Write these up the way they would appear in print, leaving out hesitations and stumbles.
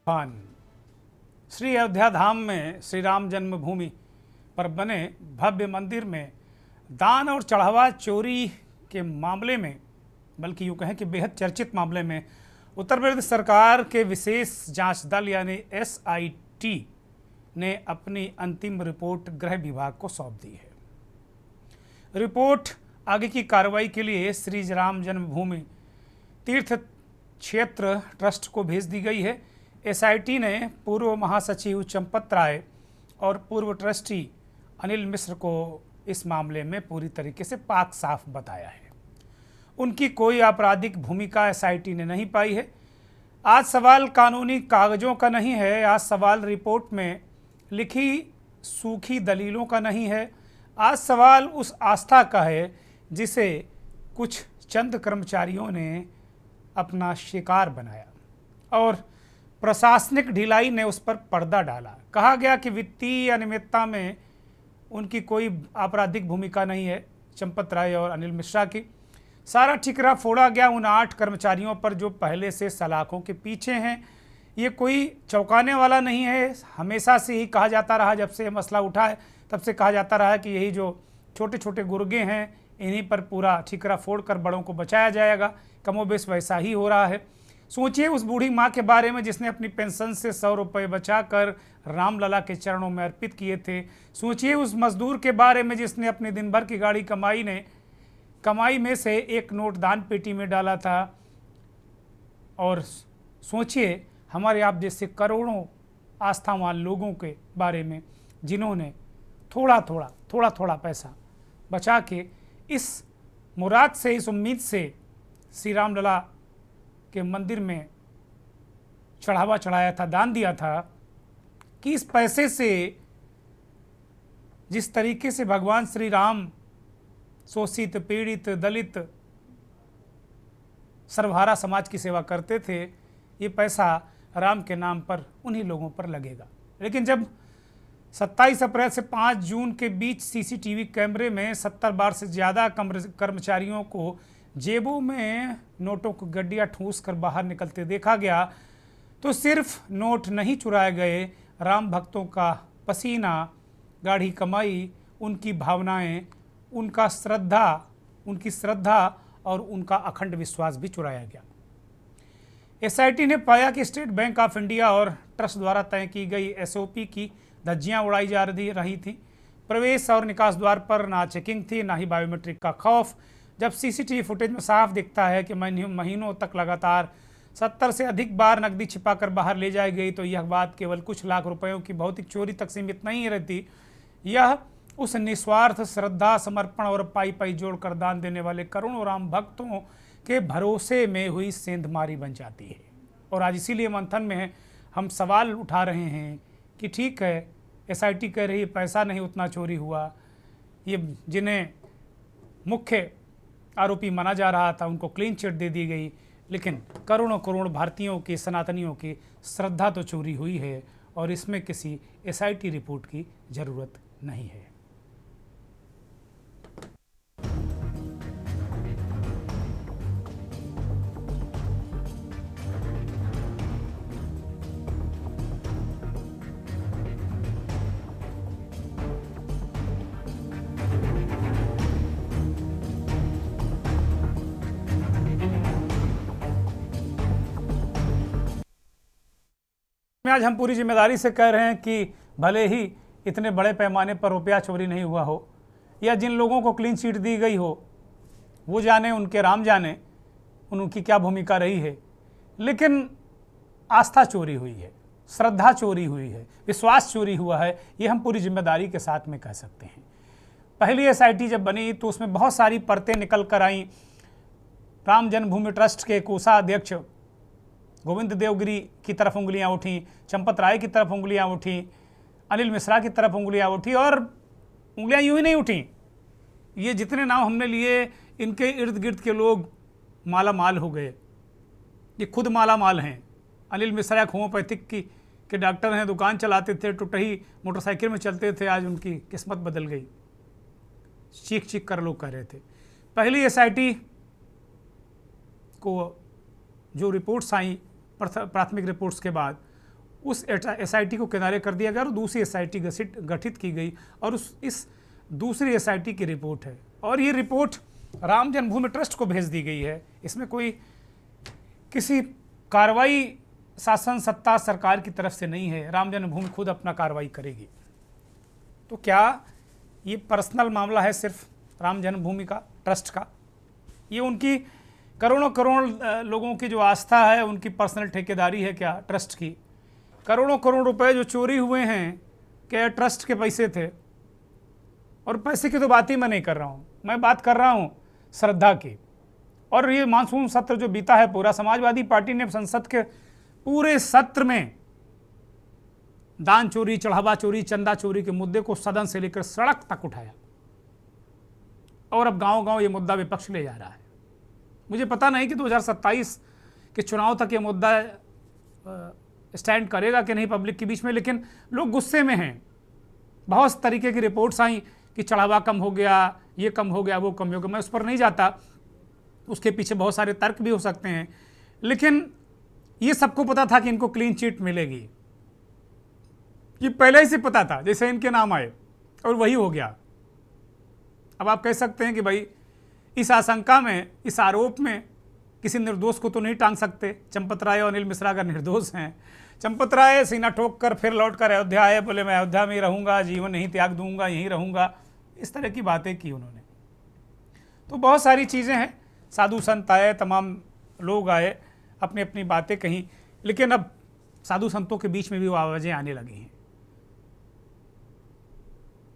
खान श्री अयोध्या धाम में श्री राम जन्मभूमि पर बने भव्य मंदिर में दान और चढ़ावा चोरी के मामले में, बल्कि यूँ कहें कि बेहद चर्चित मामले में उत्तर प्रदेश सरकार के विशेष जांच दल यानी SIT ने अपनी अंतिम रिपोर्ट गृह विभाग को सौंप दी है। रिपोर्ट आगे की कार्रवाई के लिए श्री राम जन्मभूमि तीर्थ क्षेत्र ट्रस्ट को भेज दी गई है। SIT ने पूर्व महासचिव चंपत राय और पूर्व ट्रस्टी अनिल मिश्र को इस मामले में पूरी तरीके से पाक साफ बताया है। उनकी कोई आपराधिक भूमिका SIT ने नहीं पाई है। आज सवाल कानूनी कागजों का नहीं है, आज सवाल रिपोर्ट में लिखी सूखी दलीलों का नहीं है, आज सवाल उस आस्था का है जिसे कुछ चंद कर्मचारियों ने अपना शिकार बनाया और प्रशासनिक ढिलाई ने उस पर पर्दा डाला। कहा गया कि वित्तीय अनियमितता में उनकी कोई आपराधिक भूमिका नहीं है, चंपत राय और अनिल मिश्रा की। सारा ठिकरा फोड़ा गया उन 8 कर्मचारियों पर जो पहले से सलाखों के पीछे हैं। ये कोई चौंकाने वाला नहीं है। हमेशा से ही कहा जाता रहा, जब से ये मसला उठा है तब से कहा जाता रहा कि यही जो छोटे छोटे गुर्गे हैं इन्हीं पर पूरा ठिकरा फोड़कर बड़ों को बचाया जाएगा। कमोबेश वैसा ही हो रहा है। सोचिए उस बूढ़ी माँ के बारे में जिसने अपनी पेंशन से 100 रुपये बचाकर रामलला के चरणों में अर्पित किए थे। सोचिए उस मजदूर के बारे में जिसने अपनी दिन भर की गाड़ी कमाई में से एक नोट दान पेटी में डाला था। और सोचिए हमारे आप जैसे करोड़ों आस्थावान लोगों के बारे में जिन्होंने थोड़ा थोड़ा पैसा बचा के इस मुराद से, इस उम्मीद से श्री रामलला के मंदिर में चढ़ावा चढ़ाया था, दान दिया था कि इस पैसे से जिस तरीके से भगवान श्री राम शोषित, पीड़ित, दलित, सर्वहारा समाज की सेवा करते थे, ये पैसा राम के नाम पर उन्हीं लोगों पर लगेगा। लेकिन जब 27 अप्रैल से 5 जून के बीच CCTV कैमरे में 70 बार से ज़्यादा कर्मचारियों को जेबों में नोटों को गड्डियाँ ठूंस कर बाहर निकलते देखा गया, तो सिर्फ नोट नहीं चुराए गए, राम भक्तों का पसीना, गाढ़ी कमाई, उनकी भावनाएं, उनकी श्रद्धा और उनका अखंड विश्वास भी चुराया गया। SIT ने पाया कि स्टेट बैंक ऑफ इंडिया और ट्रस्ट द्वारा तय की गई SOP की धज्जियां उड़ाई जा रही थी। प्रवेश और निकास द्वार पर ना चेकिंग थी, ना ही बायोमेट्रिक का खौफ। जब CCTV फुटेज में साफ दिखता है कि महीनों तक लगातार 70 से अधिक बार नकदी छिपाकर बाहर ले जाई गई, तो यह बात केवल कुछ लाख रुपयों की भौतिक चोरी तक सीमित नहीं रहती। यह उस निस्वार्थ श्रद्धा, समर्पण और पाई जोड़कर दान देने वाले करोड़ों राम भक्तों के भरोसे में हुई सेंधमारी बन जाती है। और आज इसीलिए मंथन में हम सवाल उठा रहे हैं कि ठीक है, SIT कह रही पैसा नहीं उतना चोरी हुआ, ये जिन्हें मुख्य आरोपी माना जा रहा था उनको क्लीन चिट दे दी गई, लेकिन करोड़ों भारतीयों की, सनातनियों की श्रद्धा तो चोरी हुई है और इसमें किसी SIT रिपोर्ट की ज़रूरत नहीं है। आज हम पूरी जिम्मेदारी से कह रहे हैं कि भले ही इतने बड़े पैमाने पर रुपया चोरी नहीं हुआ हो या जिन लोगों को क्लीन चिट दी गई हो वो जाने, उनके राम जाने उनकी क्या भूमिका रही है, लेकिन आस्था चोरी हुई है, श्रद्धा चोरी हुई है, विश्वास चोरी हुआ है, ये हम पूरी जिम्मेदारी के साथ में कह सकते हैं। पहली SIT जब बनी तो उसमें बहुत सारी परतें निकल कर आईं। राम जन्मभूमि ट्रस्ट के कोषाध्यक्ष गोविंद देवगिरी की तरफ उंगलियां उठी, चंपत राय की तरफ उंगलियां उठी, अनिल मिश्रा की तरफ उंगलियां उठी, और उंगलियां यूं ही नहीं उठी, ये जितने नाम हमने लिए इनके इर्द गिर्द के लोग माला माल हो गए। ये खुद माला माल हैं। अनिल मिश्रा एक होम्योपैथिक के डॉक्टर हैं, दुकान चलाते थे, टुटही मोटरसाइकिल में चलते थे, आज उनकी किस्मत बदल गई। चीख कर लोग कह रहे थे। पहली SIT को जो रिपोर्ट्स आई प्राथमिक रिपोर्ट्स के बाद, उस एसआईटी को किनारे कर दिया गया और दूसरी एसआईटी गठित की गई और इस दूसरी एसआईटी की रिपोर्ट है और ये रिपोर्ट राम जन्मभूमि ट्रस्ट को भेज दी गई है। इसमें कोई किसी कार्रवाई शासन सत्ता सरकार की तरफ से नहीं है, राम जन्मभूमि खुद अपना कार्रवाई करेगी। तो क्या ये पर्सनल मामला है सिर्फ राम जन्मभूमि का, ट्रस्ट का? ये उनकी करोड़ों करोड़ लोगों की जो आस्था है, उनकी पर्सनल ठेकेदारी है क्या ट्रस्ट की? करोड़ों करोड़ रुपए जो चोरी हुए हैं क्या ट्रस्ट के पैसे थे? और पैसे की तो बात ही मैं नहीं कर रहा हूँ, मैं बात कर रहा हूँ श्रद्धा की। और ये मानसून सत्र जो बीता है पूरा, समाजवादी पार्टी ने संसद के पूरे सत्र में दान चोरी, चढ़ावा चोरी, चंदा चोरी के मुद्दे को सदन से लेकर सड़क तक उठाया और अब गांव-गांव ये मुद्दा विपक्ष ले जा रहा है। मुझे पता नहीं कि 2027 के चुनाव तक ये मुद्दा स्टैंड करेगा कि नहीं पब्लिक के बीच में, लेकिन लोग गुस्से में हैं। बहुत तरीके की रिपोर्ट्स आई कि चढ़ावा कम हो गया, ये कम हो गया, वो कम हो गया। मैं उस पर नहीं जाता, उसके पीछे बहुत सारे तर्क भी हो सकते हैं, लेकिन ये सबको पता था कि इनको क्लीन चिट मिलेगी। ये पहले ही से पता था, जैसे इनके नाम आए और वही हो गया। अब आप कह सकते हैं कि भाई इस आशंका में, इस आरोप में किसी निर्दोष को तो नहीं टांग सकते। चंपत राय और अनिल मिश्रा अगर निर्दोष हैं, चंपत राय सीना ठोक कर फिर लौट कर अयोध्या आए, बोले मैं अयोध्या में ही रहूँगा, जीवन नहीं त्याग दूंगा, यहीं रहूँगा, इस तरह की बातें की उन्होंने। तो बहुत सारी चीज़ें हैं, साधु संत आए, तमाम लोग आए, अपनी अपनी बातें कहीं, लेकिन अब साधु संतों के बीच में भी वो आवाज़ें आने लगी हैं।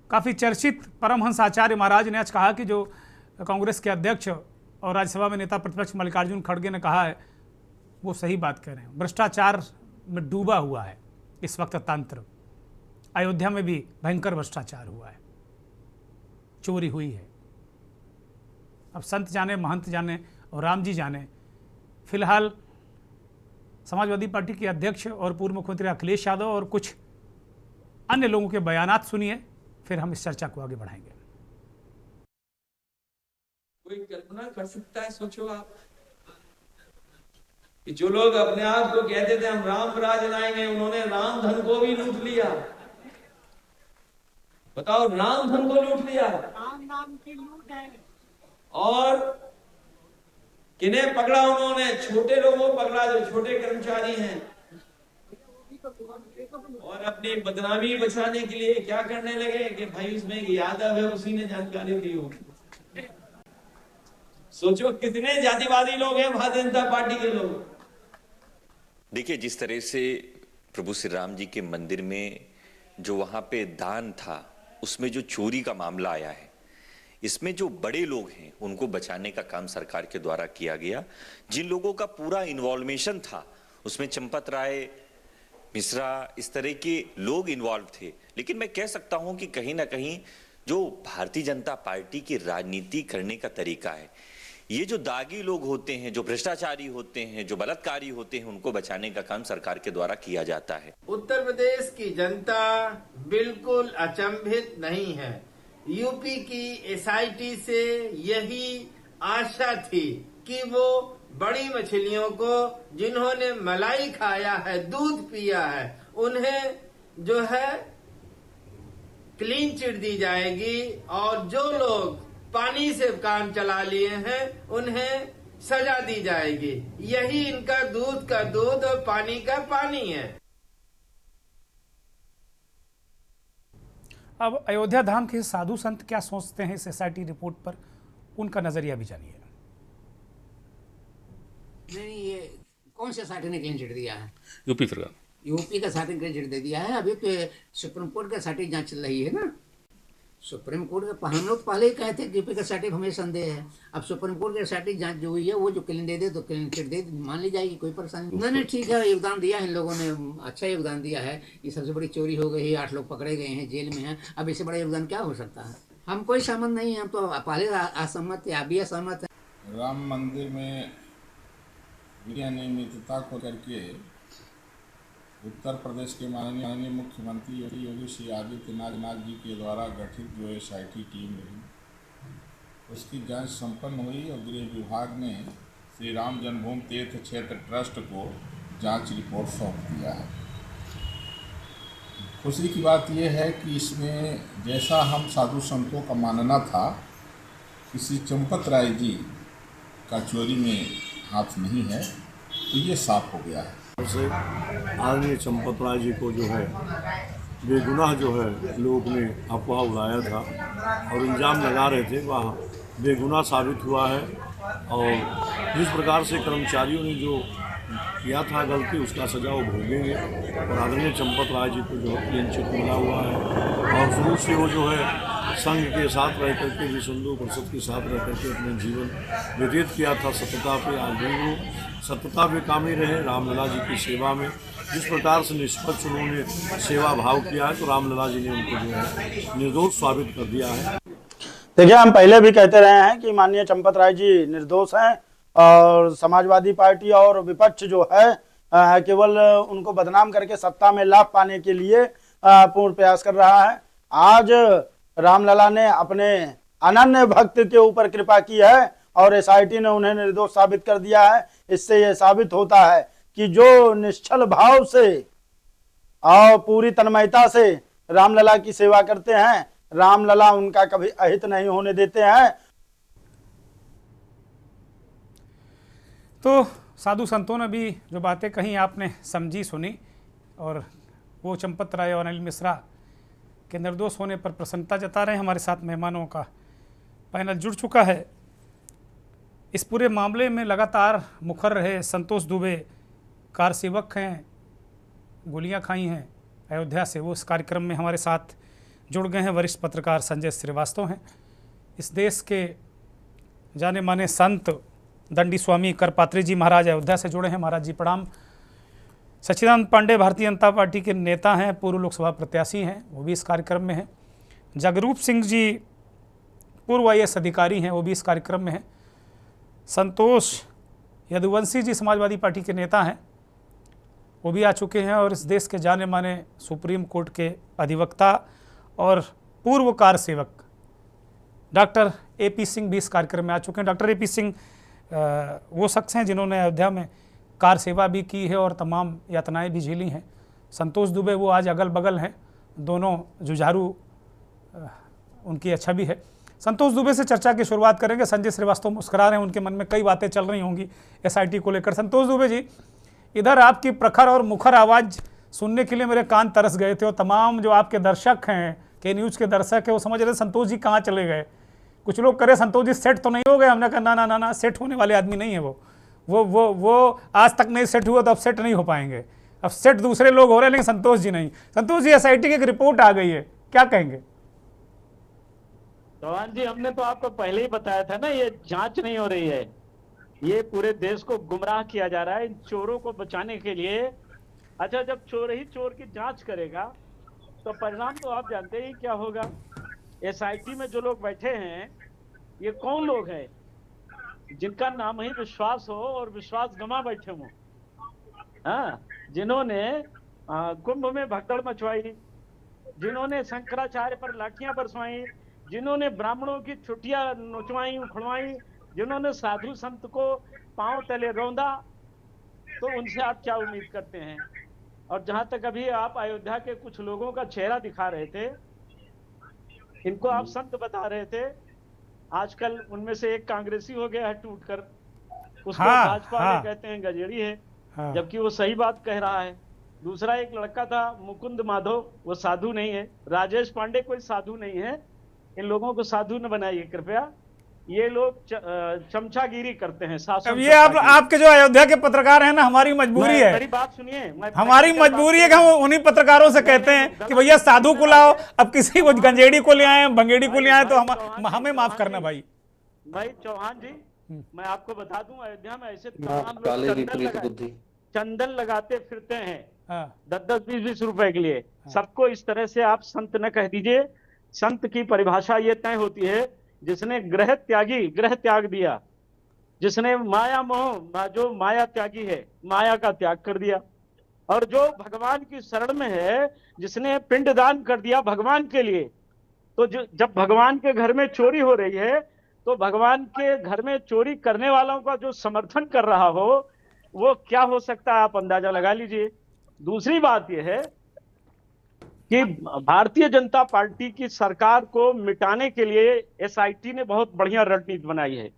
काफ़ी चर्चित परमहंस आचार्य महाराज ने आज कहा कि जो कांग्रेस के अध्यक्ष और राज्यसभा में नेता प्रतिपक्ष मल्लिकार्जुन खड़गे ने कहा है, वो सही बात कह रहे हैं। भ्रष्टाचार में डूबा हुआ है इस वक्त तंत्र। अयोध्या में भी भयंकर भ्रष्टाचार हुआ है, चोरी हुई है। अब संत जाने, महंत जाने और राम जी जाने। फिलहाल समाजवादी पार्टी के अध्यक्ष और पूर्व मुख्यमंत्री अखिलेश यादव और कुछ अन्य लोगों के बयानात सुनिए, फिर हम इस चर्चा को आगे बढ़ाएंगे। कोई कल्पना कर सकता है? सोचो आप कि जो लोग अपने आप को कहते थे हम राम राज लाएंगे, उन्होंने राम धन को भी लूट लिया। बताओ, राम धन को लूट लिया। राम नाम की लूट है। और किन्हें पकड़ा उन्होंने? छोटे लोगों को पकड़ा, जो छोटे कर्मचारी हैं। और अपनी बदनामी बचाने के लिए क्या करने लगे कि भाई उसमें एक यादव है, उसी ने जानकारी दी होगी। सोचो कितने जातिवादी लोग हैं भारतीय जनता पार्टी के लोग। देखिए, जिस तरह से प्रभु श्री राम जी के मंदिर में जो वहां पे दान था, उसमें जो चोरी का मामला आया है, इसमें जो बड़े लोग हैं उनको बचाने का काम सरकार के द्वारा किया गया। जिन लोगों का पूरा इन्वॉल्वेशन था उसमें चंपत राय, मिश्रा, इस तरह के लोग इन्वॉल्व थे। लेकिन मैं कह सकता हूं कि कहीं ना कहीं जो भारतीय जनता पार्टी की राजनीति करने का तरीका है, ये जो दागी लोग होते हैं, जो भ्रष्टाचारी होते हैं, जो बलात्कारी होते हैं, उनको बचाने का काम सरकार के द्वारा किया जाता है। उत्तर प्रदेश की जनता बिल्कुल अचंभित नहीं है। यूपी की एसआईटी से यही आशा थी कि वो बड़ी मछलियों को, जिन्होंने मलाई खाया है, दूध पिया है, उन्हें जो है क्लीन चिट दी जाएगी और जो लोग पानी से काम चला लिए हैं उन्हें सजा दी जाएगी। यही इनका दूध का दूध और पानी का पानी है। अब अयोध्या धाम के साधु संत क्या सोचते हैं इस एसआईटी रिपोर्ट पर, उनका नजरिया भी जानिए। नहीं, ये कौन से साथी ने क्लीन चिट दिया है? यूपी सरकार, यूपी का साथी क्लीन चिट दे दिया है। अभी तो सुप्रीम कोर्ट का साथी जांच चल रही है ना। सुप्रीम कोर्ट का हम लोग पहले ही कहते हैं यूपी का साथी हमें संदेह है। अब सुप्रीम कोर्ट के साथी जांच जो हुई है, वो जो क्लीन दे दे तो क्लीन चिट दे मान ली जाएगी, कोई परेशानी नहीं। नहीं, ठीक है, योगदान दिया है इन लोगों ने, अच्छा योगदान दिया है। ये सबसे बड़ी चोरी हो गई है, 8 लोग पकड़े गए हैं, जेल में हैं। अब इससे बड़ा योगदान क्या हो सकता है? हम कोई सहमत नहीं है, हम तो पहले असहमत थे, अभी असहमत है। राम मंदिर में अनियमितता को करके उत्तर प्रदेश के माननीय मुख्यमंत्री योगी श्री आदित्यनाथ जी के द्वारा गठित जो एसआईटी टीम रही, उसकी जांच संपन्न हुई और गृह विभाग ने श्री राम जन्मभूमि तीर्थ क्षेत्र ट्रस्ट को जांच रिपोर्ट सौंप दिया है। खुशी की बात यह है कि इसमें जैसा हम साधु संतों का मानना था कि श्री चंपत राय जी का चोरी में हाथ नहीं है, तो ये साफ हो गया है। से आदरणीय चंपत राय जी को जो है बेगुनाह जो है लोगों ने अफवाह उड़ाया था और इल्ज़ाम लगा रहे थे, वह बेगुनाह साबित हुआ है। और जिस प्रकार से कर्मचारियों ने जो किया था गलती, उसका सजा वो भोगेंगे। और आदरणीय चंपत राय जी को जो है क्लीन चिट मिला हुआ है और शुरू से वो जो है संघ के साथ रह करके, विश्व हिंदू परिषद के साथ रह करके अपने जीवन व्यतीत किया था सत्यता पे। आज भी वो सत्यता पे कामी रहे रामलला जी की सेवा में। जिस प्रकार से निष्पक्ष उन्होंने सेवा भाव किया है, तो रामलला जी ने उनको जो है निर्दोष साबित कर दिया है। देखिए, हम पहले भी कहते रहे हैं कि माननीय चंपत राय जी निर्दोष हैं और समाजवादी पार्टी और विपक्ष जो है केवल उनको बदनाम करके सत्ता में लाभ पाने के लिए पूर्ण प्रयास कर रहा है। आज रामलला ने अपने अनन्य भक्त के ऊपर कृपा की है और एसआईटी ने उन्हें निर्दोष साबित कर दिया है। इससे यह साबित होता है कि जो निश्चल भाव से और पूरी तन्मयता से रामलला की सेवा करते हैं, रामलला उनका कभी अहित नहीं होने देते हैं। तो साधु संतों ने भी जो बातें कही आपने समझी सुनी, और वो चंपत राय और अनिल मिश्रा के निर्दोष होने पर प्रसन्नता जता रहे हैं। हमारे साथ मेहमानों का पैनल जुड़ चुका है। इस पूरे मामले में लगातार मुखर रहे संतोष दुबे, कार सेवक हैं, गोलियां खाई हैं अयोध्या से, वो इस कार्यक्रम में हमारे साथ जुड़ गए हैं। वरिष्ठ पत्रकार संजय श्रीवास्तव हैं। इस देश के जाने माने संत दंडी स्वामी करपात्री जी महाराज अयोध्या से जुड़े हैं। महाराज जी प्रणाम। सच्चिदानंद पांडे भारतीय जनता पार्टी के नेता हैं, पूर्व लोकसभा प्रत्याशी हैं, वो भी इस कार्यक्रम में हैं। जगरूप सिंह जी पूर्व IAS अधिकारी हैं, वो भी इस कार्यक्रम में हैं। संतोष यदुवंशी जी समाजवादी पार्टी के नेता हैं, वो भी आ चुके हैं। और इस देश के जाने माने सुप्रीम कोर्ट के अधिवक्ता और पूर्व कार सेवक डॉक्टर AP सिंह भी इस कार्यक्रम में आ चुके हैं। डॉक्टर AP सिंह वो शख्स हैं जिन्होंने अयोध्या में कार सेवा भी की है और तमाम यातनाएं भी झेली हैं। संतोष दुबे वो आज अगल बगल हैं, दोनों जुझारू उनकी अच्छा भी है। संतोष दुबे से चर्चा की शुरुआत करेंगे। संजय श्रीवास्तव मुस्कुरा रहे हैं, उनके मन में कई बातें चल रही होंगी SIT को लेकर। संतोष दुबे जी, इधर आपकी प्रखर और मुखर आवाज़ सुनने के लिए मेरे कान तरस गए थे और तमाम जो आपके दर्शक हैं, के न्यूज़ के दर्शक हैं, वो समझ रहे संतोष जी कहाँ चले गए। कुछ लोग करे संतोष जी सेट तो नहीं हो गए। हमने कहा ना ना ना ना, सेट होने वाले आदमी नहीं है वो आज तक नहीं सेट हुआ, तो अब सेट नहीं हो पाएंगे। अब सेट दूसरे लोग हो रहे हैं, लेकिन संतोष जी नहीं। संतोष जी, SIT की एक रिपोर्ट आ गई है, क्या कहेंगे? चौहान जी, हमने तो आपको पहले ही बताया था ना, ये जांच नहीं हो रही है, ये पूरे देश को गुमराह किया जा रहा है इन चोरों को बचाने के लिए। अच्छा, जब चोर ही चोर की जांच करेगा तो परिणाम तो आप जानते ही क्या होगा। SIT में जो लोग बैठे हैं, ये कौन लोग हैं जिनका नाम ही विश्वास हो और विश्वास गंवा बैठे हों? हाँ, जिन्होंने कुंभ में भगदड़ मचवाई, जिन्होंने शंकराचार्य पर लाठियां बरसवाई, जिन्होंने ब्राह्मणों की छुट्टियां नोचवाई उखड़वाई, जिन्होंने साधु संत को पांव तले रौंदा, तो उनसे आप क्या उम्मीद करते हैं? और जहां तक अभी आप अयोध्या के कुछ लोगों का चेहरा दिखा रहे थे, इनको आप संत बता रहे थे, आजकल उनमें से एक कांग्रेसी हो गया है टूटकर, उसको भाजपा में कहते हैं गजेड़ी है, जबकि वो सही बात कह रहा है। दूसरा एक लड़का था मुकुंद माधव, वो साधु नहीं है। राजेश पांडे कोई साधु नहीं है। इन लोगों को साधु न बनाइए कृपया, ये लोग चमचागिरी करते हैं। अब ये आपके जो अयोध्या के पत्रकार हैं ना, हमारी मजबूरी है, मेरी बात सुनिए, हमारी मजबूरी है कि हम उन्हीं पत्रकारों से कहते हैं कि भैया साधु को लाओ। अब किसी को गंजेड़ी को ले आए, भंगेड़ी को ले आए, तो हमें माफ करना भाई। भाई चौहान जी, मैं आपको बता दूं, अयोध्या में ऐसे तमाम लोग चंदन लगाते फिरते हैं 10-10, 20-20 रुपए के लिए। सबको इस तरह से आप संत न कह दीजिए। संत की परिभाषा ये तय होती है जिसने ग्रह त्याग दिया, जिसने माया मोह, जो माया त्यागी है, माया का त्याग कर दिया, और जो भगवान की शरण में है, जिसने पिंडदान कर दिया भगवान के लिए। तो जब भगवान के घर में चोरी हो रही है, तो भगवान के घर में चोरी करने वालों का जो समर्थन कर रहा हो, वो क्या हो सकता है, आप अंदाजा लगा लीजिए। दूसरी बात यह है कि भारतीय जनता पार्टी की सरकार को मिटाने के लिए एसआईटी ने बहुत बढ़िया रणनीति बनाई है।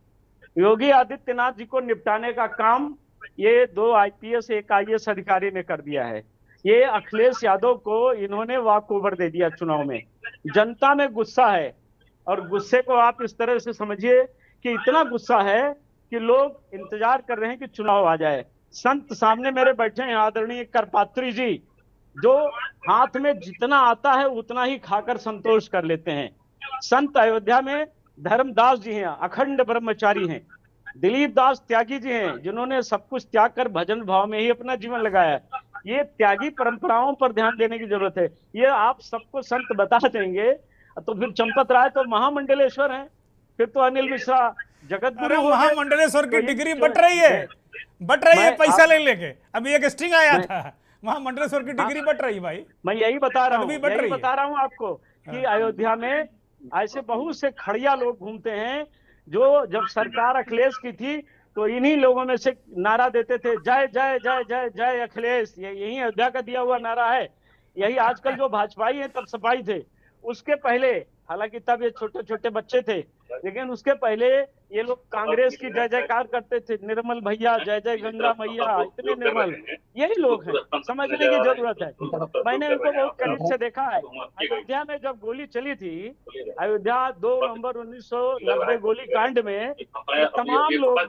योगी आदित्यनाथ जी को निपटाने का काम ये 2 आईपीएस 1 आईएएस अधिकारी ने कर दिया है। ये अखिलेश यादव को इन्होंने वॉक ओवर दे दिया चुनाव में। जनता में गुस्सा है और गुस्से को आप इस तरह से समझिए कि इतना गुस्सा है कि लोग इंतजार कर रहे हैं कि चुनाव आ जाए। संत सामने मेरे बैठे हैं, आदरणीय करपात्री जी, जो हाथ में जितना आता है उतना ही खाकर संतोष कर लेते हैं। संत अयोध्या में धर्मदास जी हैं, अखंड ब्रह्मचारी हैं। दिलीप दास त्यागी जी हैं, जिन्होंने सब कुछ त्याग कर भजन भाव में ही अपना जीवन लगाया। ये त्यागी परंपराओं पर ध्यान देने की जरूरत है। ये आप सबको संत बता देंगे तो फिर चंपत राय तो महामंडलेश्वर हैं, फिर तो अनिल मिश्रा जगत गुरु हो गए। महामंडलेश्वर की तो डिग्री बट रही है पैसा ले लेके। अभी एक स्टिंग आया था, महामंडलेश्वर की डिग्री बट रही भाई। मैं यही बता रहा हूँ आपको कि अयोध्या में ऐसे बहुत से खड़िया लोग घूमते हैं जो जब सरकार अखिलेश की थी तो इन्हीं लोगों में से नारा देते थे, जय जय जय जय जय अखिलेश। यही अयोध्या का दिया हुआ नारा है। यही आजकल जो भाजपाई है तब सपाई थे। उसके पहले, हालांकि तब ये छोटे छोटे बच्चे थे, लेकिन उसके पहले ये लोग कांग्रेस की जय जयकार करते थे, निर्मल भैया, जय जय गंगा मैया, इतने निर्मल। यही लोग हैं, समझने की जरूरत है। मैंने इनको बहुत करीब से देखा है। अयोध्या में जब गोली चली थी, अयोध्या 2 नवंबर 1990 गोली कांड में तमाम लोग।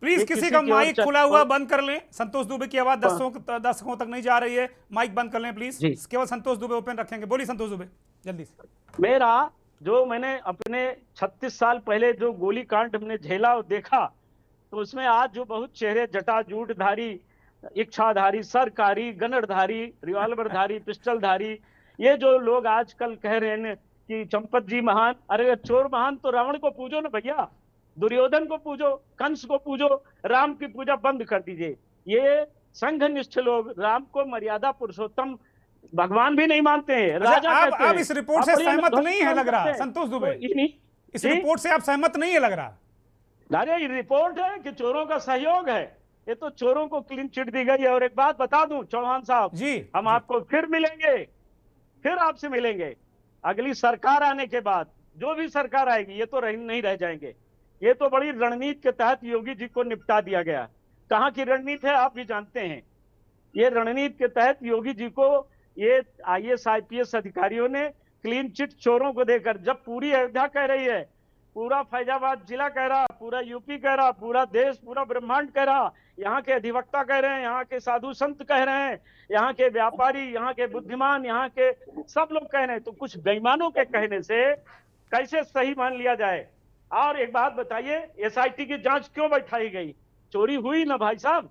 प्लीज किसी का माइक खुला हुआ बंद कर लें। संतोष दुबे की आवाज दर्शकों तक नहीं जा रही है, माइक बंद कर लें प्लीज। केवल संतोष दुबे ओपन रखेंगे। बोलिए संतोष दुबे जल्दी से। मेरा जो मैंने अपने 36 साल पहले जो गोली कांड हमने झेला और देखा, तो उसमें आज जो बहुत चेहरे जटाजूटधारी, इच्छाधारी, सरकारी, गनरधारी, रिवॉल्वरधारी, पिस्टलधारी, ये जो लोग आजकल कह रहे हैं कि चंपत जी महान। अरे चोर महान तो रावण को पूजो ना भैया, दुर्योधन को पूजो, कंस को पूजो, राम की पूजा बंद कर दीजिए। ये संघनिष्ठ लोग राम को मर्यादा पुरुषोत्तम भगवान भी नहीं मानते हैं, राजा कहते हैं। आप इस रिपोर्ट से सहमत नहीं है लग रहा संतोष दुबे, इस रिपोर्ट से आप सहमत नहीं है लग रहा। अरे ये रिपोर्ट है कि चोरों का सहयोग है, ये तो चोरों को क्लीन चिट दी गई है। और एक बात बता दूं चौहान साहब जी, हम आपको फिर मिलेंगे, फिर आपसे मिलेंगे अगली सरकार आने के बाद। जो भी सरकार आएगी ये तो नहीं रह जाएंगे। ये तो बड़ी रणनीति के तहत योगी जी को निपटा दिया गया। कहाँ की रणनीति है आप भी जानते हैं। ये रणनीति के तहत योगी जी को ये आईएएस आईपीएस अधिकारियों ने क्लीन चिट चोरों को देकर, जब पूरी अयोध्या कह रही है, पूरा फैजाबाद जिला कह रहा, पूरा यूपी कह रहा, पूरा देश, पूरा ब्रह्मांड कह रहा, यहाँ के अधिवक्ता कह रहे हैं, यहाँ के साधु संत कह रहे हैं, यहाँ के व्यापारी, यहाँ के बुद्धिमान, यहाँ के सब लोग कह रहे हैं, तो कुछ बेईमानों के कहने से कैसे सही मान लिया जाए। और एक बात बताइए, एसआईटी की जांच क्यों बैठाई गई? चोरी हुई ना भाई साहब,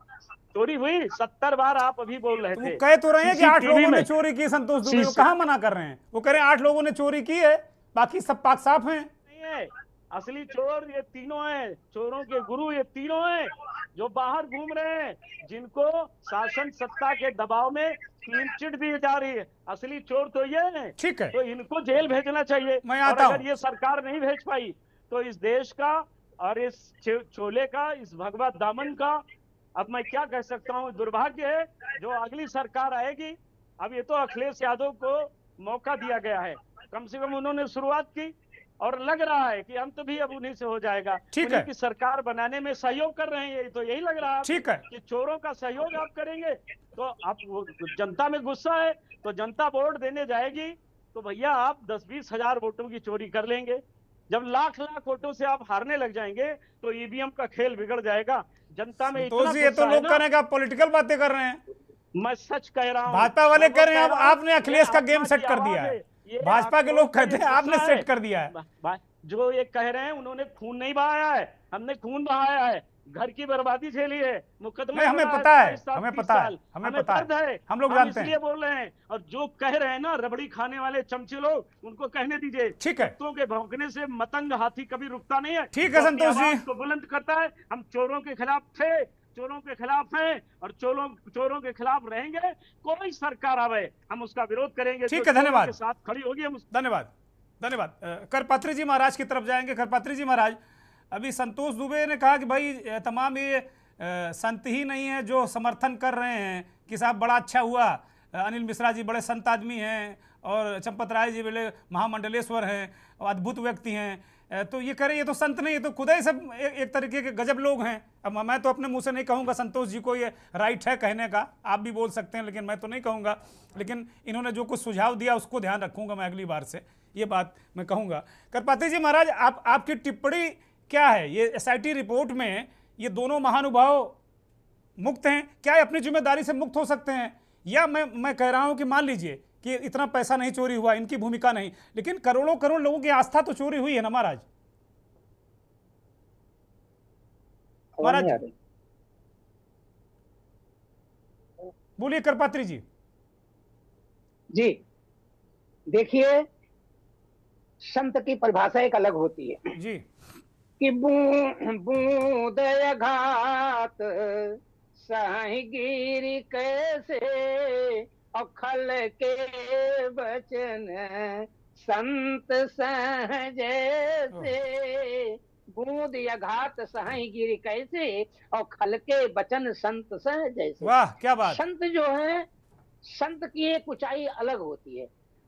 चोरी हुई। 70 बार आप अभी बोल रहे थे। कह तो रहे हैं कि 8 लोगों ने चोरी की। संतोष दुबे वो कहां मना कर रहे हैं? वो कह रहे हैं 8 लोगों ने चोरी की है, बाकी सब पाक साफ हैं। नहीं है, असली चोर ये तीनों हैं, चोरों के गुरु ये तीनों हैं जो बाहर घूम रहे हैं, जिनको शासन सत्ता के दबाव में क्लीन चिट दी जा रही है। असली चोर तो ये हैं। ठीक है, तो इनको जेल भेजना चाहिए। मैं आता हूं। अगर ये सरकार नहीं भेज पाई तो इस देश का और इस चोले का, इस भगवा दामन का, अब मैं क्या कह सकता हूँ, दुर्भाग्य है जो अगली सरकार आएगी। अब ये तो अखिलेश यादव को मौका दिया गया है, कम से कम उन्होंने शुरुआत की और लग रहा है कि अंत भी अब उन्हीं से हो जाएगा। ठीक है, की सरकार बनाने में सहयोग कर रहे हैं, तो यही लग रहा है। ठीक है कि चोरों का सहयोग आप करेंगे तो आप, जनता में गुस्सा है तो जनता वोट देने जाएगी तो भैया आप 10-20 हजार वोटों की चोरी कर लेंगे। जब लाख वोटों से आप हारने लग जाएंगे तो ईवीएम का खेल बिगड़ जाएगा। जनता में इतना ये तो लोग कह रहे हैं कि आप पॉलिटिकल बातें कर रहे हैं। मैं सच कह रहा हूं, भाजपा वाले कह रहे हैं आपने अखिलेश का गेम सेट कर दिया है। भाजपा के लोग कहते हैं आपने सेट कर दिया है। जो ये कह रहे हैं उन्होंने खून नहीं बहाया है, हमने खून बहाया है, घर की बर्बादी झेली है, मुकदमा हमें पता है, हमें पता है, हमें पता है, हम लोग जानते हैं, इसलिए बोल रहे हैं। और जो कह रहे हैं ना रबड़ी खाने वाले चमचे लोग, उनको कहने दीजिए। ठीक है, कुत्तों के भौंकने से मतंग हाथी कभी रुकता नहीं है। ठीक है संतोष जी, को बुलंद करता है। हम चोरों के खिलाफ थे, चोरों के खिलाफ हैं और चोरों के खिलाफ रहेंगे। कोई सरकार आवे हम उसका विरोध करेंगे। ठीक है, धन्यवाद। के साथ खड़ी होगी हम। धन्यवाद, धन्यवाद। करपात्री जी महाराज की तरफ जाएंगे। करपात्री जी महाराज, अभी संतोष दुबे ने कहा कि भाई तमाम ये संत ही नहीं है जो समर्थन कर रहे हैं कि साहब बड़ा अच्छा हुआ अनिल मिश्रा जी बड़े संत आदमी हैं और चंपत राय जी बड़े महामंडलेश्वर हैं और अद्भुत व्यक्ति हैं, तो ये करें, ये तो संत नहीं, ये तो खुदा ही सब एक तरीके के गजब लोग हैं। अब मैं तो अपने मुंह से नहीं कहूँगा, संतोष जी को ये राइट है कहने का, आप भी बोल सकते हैं, लेकिन मैं तो नहीं कहूँगा। लेकिन इन्होंने जो कुछ सुझाव दिया उसको ध्यान रखूँगा मैं, अगली बार से ये बात मैं कहूँगा। करपात्री जी महाराज, आपकी टिप्पणी क्या है? ये SIT रिपोर्ट में ये दोनों महानुभाव मुक्त हैं क्या, अपनी जिम्मेदारी से मुक्त हो सकते हैं? या मैं कह रहा हूँ कि मान लीजिए कि इतना पैसा नहीं चोरी हुआ, इनकी भूमिका नहीं, लेकिन करोड़ों करोड़ लोगों की आस्था तो चोरी हुई है ना महाराज। महाराज बोलिए करपात्री जी। जी देखिए, संत की परिभाषा एक अलग होती है जी कि बूंद घात सही गिरी कैसे और खल के बचन संत सह जैसे, बूंद या घात सही गिरी कैसे और खल के बचन संत सह जैसे। वाह क्या बात। संत जो है, संत की एक ऊंचाई अलग होती है।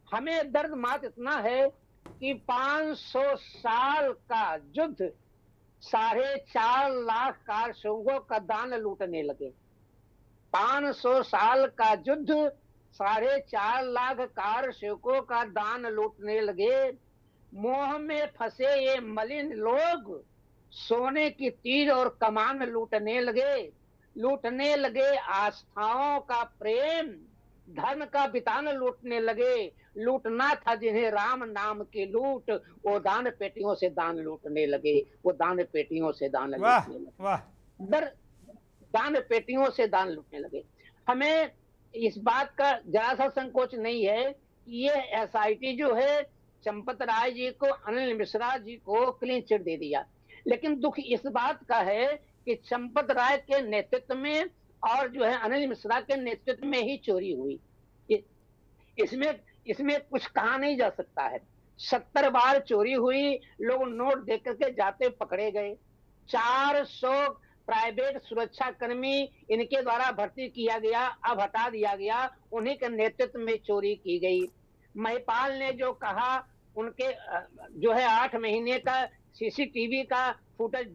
हमें दर्द मात इतना है कि 500 साल का युद्ध 4.5 लाख कारसेवकों का दान लूटने लगे। 500 साल का युद्ध 4.5 लाख कारसेवकों का दान लूटने लगे। मोह में फंसे ये मलिन लोग सोने की तीर और कमान लूटने लगे आस्थाओं का प्रेम, धन का बितान लूटने लगे। लूटना था जिन्हें राम नाम की लूट, वो दान पेटियों से दान लूटने लगे, वो दान पेटियों से दान लूटने लगे, दान पेटियों से दान लूटने लगे। हमें इस बात का जरा सा संकोच नहीं है कि ये SIT जो है चंपत राय जी को, अनिल मिश्रा जी को क्लीन चिट दे दिया, लेकिन दुख इस बात का है कि चंपत राय के नेतृत्व में और जो है अनिल मिश्रा के नेतृत्व में ही चोरी हुई। इसमें कुछ कहा नहीं जा सकता है। 70 बार चोरी हुई, लोग नोट दे करके जाते पकड़े गए। 400 प्राइवेट सुरक्षा कर्मी इनके द्वारा भर्ती किया गया, अब हटा दिया गया, उन्हीं के नेतृत्व में चोरी की गई। महिपाल ने जो कहा, उनके जो है 8 महीने का CCTV का फुटेज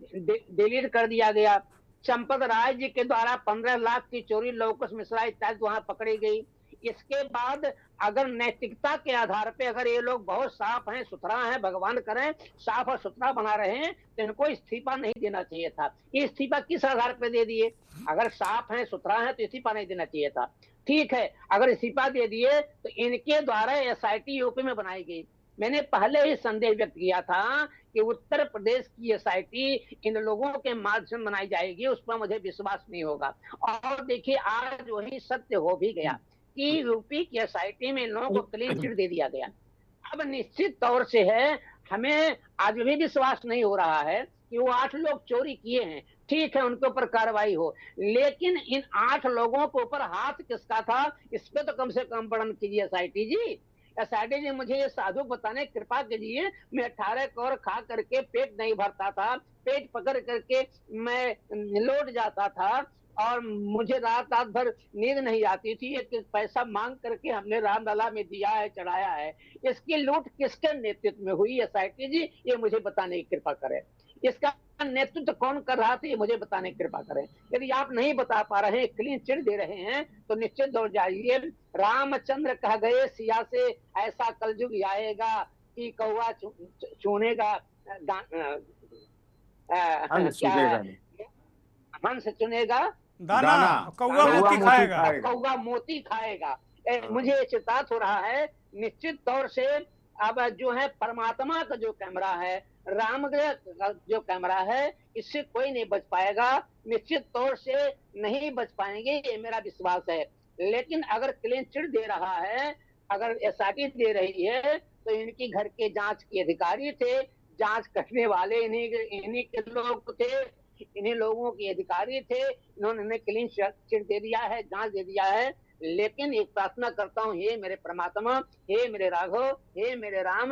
डिलीट कर दिया गया। चंपत राय जी के द्वारा 15 लाख की चोरी लौकुश मिश्रा इत्यादि वहां पकड़ी गई। इसके बाद अगर नैतिकता के आधार पे अगर ये लोग बहुत साफ हैं, सुथरा हैं, भगवान करें साफ और सुथरा बना रहे हैं, तो इनको इस्तीफा नहीं देना चाहिए था। ये इस्तीफा किस आधार पे दे दिए? अगर साफ हैं, सुथरा है तो इस्तीफा नहीं देना चाहिए था। ठीक है, अगर इस्तीफा दे दिए तो इनके द्वारा SIT यूपी में बनाई गई। मैंने पहले ही संदेह व्यक्त किया था कि उत्तर प्रदेश की SIT इन लोगों के माध्यम बनाई जाएगी, उस पर मुझे विश्वास नहीं होगा। और देखिए, आज वही सत्य हो भी गया कि यूपी की SIT में इन लोगों को क्लीन चिट दे दिया गया। अब निश्चित तौर से है, हमें आज भी विश्वास नहीं हो रहा है कि वो 8 लोग चोरी किए हैं। ठीक है, उनके ऊपर कार्रवाई हो, लेकिन इन 8 लोगों के ऊपर हाथ किसका था, इस पे तो कम से कम वर्णन कीजिए SIT जी। SIT जी, मुझे ये साधु बताने कृपा कीजिए। मैं 18 कौर खा करके पेट नहीं भरता था, पेट पकड़ करके मैं लौट जाता था और मुझे रात भर नींद नहीं आती थी। एक पैसा मांग करके हमने रामलला में दिया है, चढ़ाया है। इसकी लूट किसके नेतृत्व में हुई SIT जी, ये मुझे बताने की कृपा करें। इसका नेतृत्व कौन कर रहा था, ये मुझे बताने की कृपा करें। यदि आप नहीं बता पा रहे, क्लीन चिट दे रहे हैं, तो निश्चित दौड़ जाइए। रामचंद्र कह गए सिया से, ऐसा कलयुग आएगा कि कौवा चुनेगा हंस चुनेगा दाना, कौवा मोती खाएगा, कौवा मोती खाएगा। मुझे चितार्थ हो रहा है। निश्चित तौर से अब जो है परमात्मा का जो कैमरा है, राम का जो कैमरा है, इससे कोई नहीं बच पाएगा। निश्चित तौर से नहीं बच पाएंगे, ये मेरा विश्वास है। लेकिन अगर क्लीन चिट दे रहा है, अगर SIT दे रही है, तो इनकी घर के जांच के अधिकारी थे, जांच करने वाले इन्हीं के लोग थे, इन्हीं लोगों के अधिकारी थे। इन्होंने क्लीन चिट दे दिया है, जांच दे दिया है। लेकिन एक प्रार्थना करता हूँ, हे मेरे परमात्मा, हे मेरे राघव, हे मेरे राम,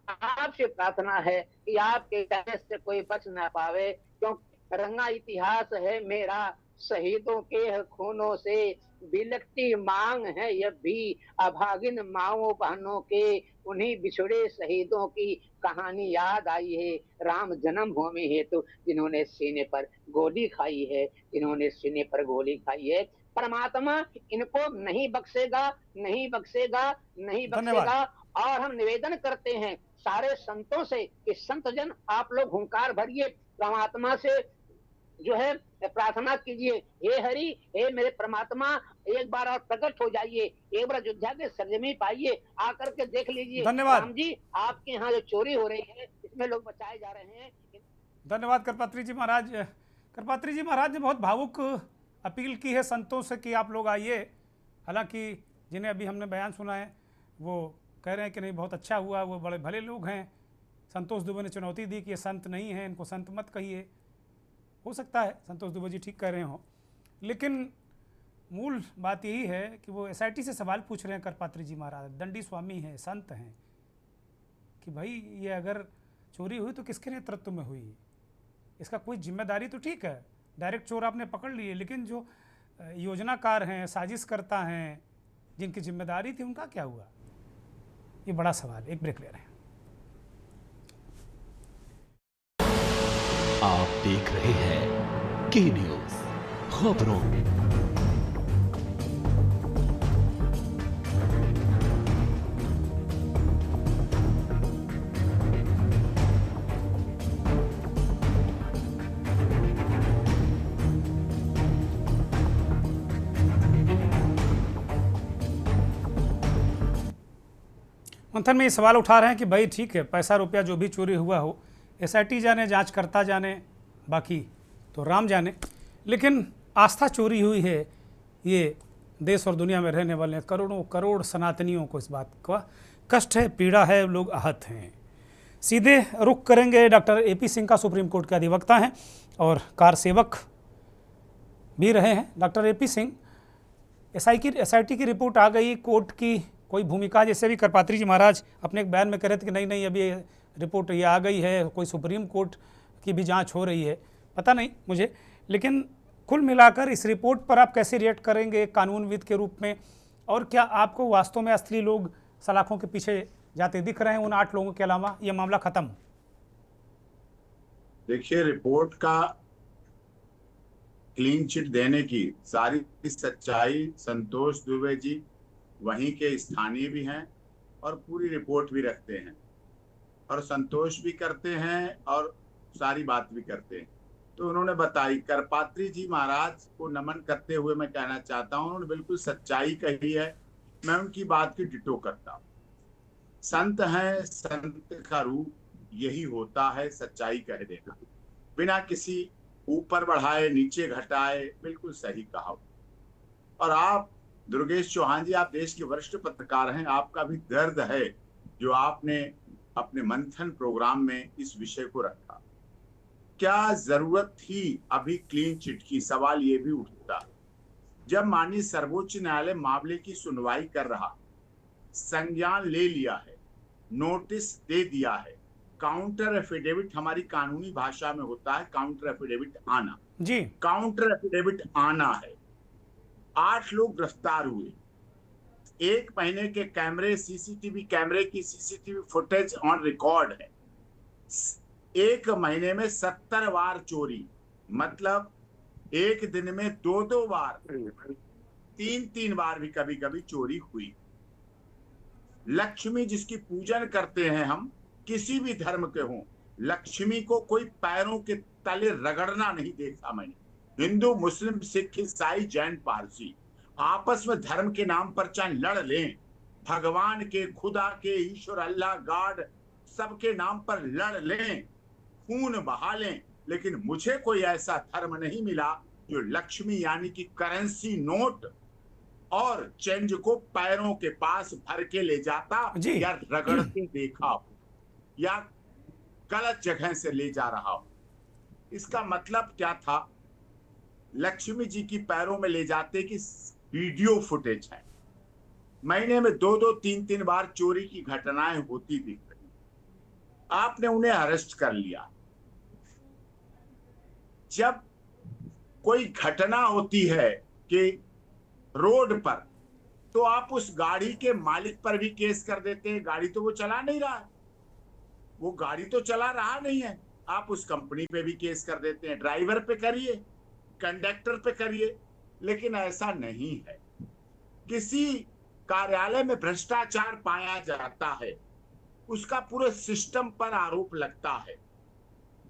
आपसे प्रार्थना है कि आपके कहने से कोई बच ना पावे, क्योंकि रंगा इतिहास है मेरा, शहीदों के खूनों से बिलखती मांग है यह भी, अभागिन माओ बहनों के उन्हीं बिछड़े शहीदों की कहानी याद आई है। राम जन्मभूमि हेतु जिन्होंने सीने पर गोली खाई है, जिन्होंने सीने पर गोली खाई है, परमात्मा इनको नहीं बख्शेगा, नहीं बख्शेगा, नहीं धन्यवाद। बख्शेगा। और हम निवेदन करते हैं सारे संतों से कि संत जन आप लोग हुंकार भरिए, परमात्मा से जो है प्रार्थना कीजिए, हे हरि, हे मेरे परमात्मा, एक बार और प्रकट हो जाइए, एक बार अयोध्या के सरजमी पाइए, आकर के देख लीजिए धन्यवाद। राम जी आपके यहाँ जो चोरी हो रही है इसमें लोग बचाए जा रहे हैं। धन्यवाद करपात्री जी महाराज। करपात्री जी महाराज ने बहुत भावुक अपील की है संतों से कि आप लोग आइए। हालांकि जिन्हें अभी हमने बयान सुना है वो कह रहे हैं कि नहीं बहुत अच्छा हुआ, वो बड़े भले लोग हैं। संतोष दुबे ने चुनौती दी कि ये संत नहीं है, इनको संत मत कहिए। हो सकता है संतोष दुबे जी ठीक कह रहे हों, लेकिन मूल बात यही है कि वो एसआईटी से सवाल पूछ रहे हैं करपात्री जी महाराज, दंडी स्वामी हैं, संत हैं, कि भाई ये अगर चोरी हुई तो किसके नेतृत्व में हुई, इसका कोई जिम्मेदारी तो ठीक है, डायरेक्ट चोर आपने पकड़ लिए, लेकिन जो योजनाकार हैं, साजिशकर्ता हैं, जिनकी जिम्मेदारी थी उनका क्या हुआ, ये बड़ा सवाल। एक ब्रेक ले रहे हैं। आप देख रहे हैं के न्यूज खबरों। मंथन में ये सवाल उठा रहे हैं कि भाई ठीक है, पैसा रुपया जो भी चोरी हुआ हो, एसआईटी जाने, जांच करता जाने, बाकी तो राम जाने, लेकिन आस्था चोरी हुई है। ये देश और दुनिया में रहने वाले करोड़ों करोड़ सनातनियों को इस बात का कष्ट है, पीड़ा है, लोग आहत हैं। सीधे रुख करेंगे, डॉक्टर एपी सिंह का सुप्रीम कोर्ट के अधिवक्ता हैं और कार सेवक भी रहे हैं। डॉक्टर एपी सिंह, एसआईटी की रिपोर्ट आ गई, कोर्ट की कोई भूमिका, जैसे भी करपात्री जी महाराज अपने एक बयान में कह रहे थे कि नहीं नहीं अभी रिपोर्ट ये आ गई है, कोई सुप्रीम कोर्ट की भी जांच हो रही है, पता नहीं मुझे, लेकिन कुल मिलाकर इस रिपोर्ट पर आप कैसे रिएक्ट करेंगे कानूनविद के रूप में, और क्या आपको वास्तव में असली लोग सलाखों के पीछे जाते दिख रहे हैं उन 8 लोगों के अलावा, ये मामला खत्म? देखिए, रिपोर्ट का क्लीन चिट देने की सारी सच्चाई संतोष दुबे जी वहीं के स्थानीय भी हैं और पूरी रिपोर्ट भी रखते हैं और संतोष भी करते हैं और सारी बात भी करते हैं। तो उन्होंने बताई, करपात्री जी महाराज को नमन करते हुए मैं कहना चाहता हूं, उन्होंने बिल्कुल सच्चाई कही है, मैं उनकी बात की डिटो करता हूं। संत हैं, संत का रूप यही होता है, सच्चाई कह देना, बिना किसी ऊपर बढ़ाए नीचे घटाए, बिल्कुल सही कहा। और आप दुर्गेश चौहान जी, आप देश के वरिष्ठ पत्रकार हैं, आपका भी दर्द है जो आपने अपने मंथन प्रोग्राम में इस विषय को रखा। क्या जरूरत थी अभी क्लीन चिट की? सवाल ये भी उठता जब माननीय सर्वोच्च न्यायालय मामले की सुनवाई कर रहा, संज्ञान ले लिया है, नोटिस दे दिया है, काउंटर एफिडेविट हमारी कानूनी भाषा में होता है काउंटर एफिडेविट आना जी, काउंटर एफिडेविट आना है। 8 लोग गिरफ्तार हुए, 1 महीने के कैमरे, सीसीटीवी कैमरे की सीसीटीवी फुटेज ऑन रिकॉर्ड है। 1 महीने में 70 बार चोरी, मतलब एक दिन में 2-2 बार, 3-3 बार भी कभी कभी चोरी हुई। लक्ष्मी जिसकी पूजन करते हैं हम, किसी भी धर्म के हों, लक्ष्मी को कोई पैरों के तले रगड़ना नहीं देखा मैंने। हिंदू, मुस्लिम, सिख, ईसाई, जैन, पारसी आपस में धर्म के नाम पर चाहे लड़ लें, भगवान के, खुदा के, ईश्वर, अल्लाह, गॉड, सबके नाम पर लड़ लें, खून बहा लें, लेकिन मुझे कोई ऐसा धर्म नहीं मिला जो लक्ष्मी यानी कि करेंसी नोट और चेंज को पैरों के पास भर के ले जाता या रगड़ के देखा हो या गलत जगह से ले जा रहा हो। इसका मतलब क्या था? लक्ष्मी जी की पैरों में ले जाते कि वीडियो फुटेज है, महीने में 2-2, 3-3 बार चोरी की घटनाएं होती दिख रही, आपने उन्हें अरेस्ट कर लिया। जब कोई घटना होती है कि रोड पर, तो आप उस गाड़ी के मालिक पर भी केस कर देते हैं। गाड़ी तो वो चला नहीं रहा है, वो गाड़ी तो चला रहा नहीं है, आप उस कंपनी पे भी केस कर देते हैं। ड्राइवर पे करिए, कंडक्टर पे करिए, लेकिन ऐसा नहीं है। किसी कार्यालय में भ्रष्टाचार पाया जाता है, उसका पूरे सिस्टम पर आरोप लगता है,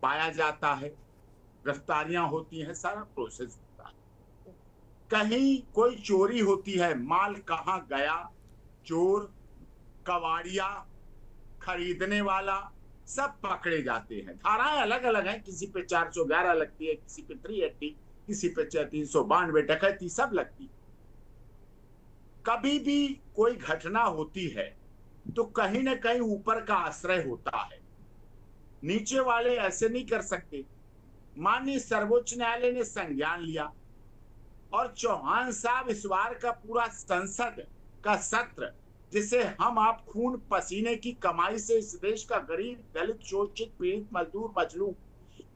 पाया जाता है, गिरफ्तारियां होती हैं, सारा प्रोसेस होता है। कहीं कोई चोरी होती है, माल कहां गया, चोर, कबाड़िया, खरीदने वाला, सब पकड़े जाते हैं। धाराएं अलग अलग हैं, किसी पे 411 लगती है, किसी पे 380, किसी पे 392, डकैती सब लगती। कभी भी कोई घटना होती है तो कहीं ना कहीं ऊपर का आश्रय होता है, नीचे वाले ऐसे नहीं कर सकते। माननीय सर्वोच्च न्यायालय ने संज्ञान लिया और चौहान साहब इस बार का पूरा संसद का सत्र, जिसे हम आप खून पसीने की कमाई से इस देश का गरीब, दलित, शोषित, पीड़ित, मजदूर, मजलूम,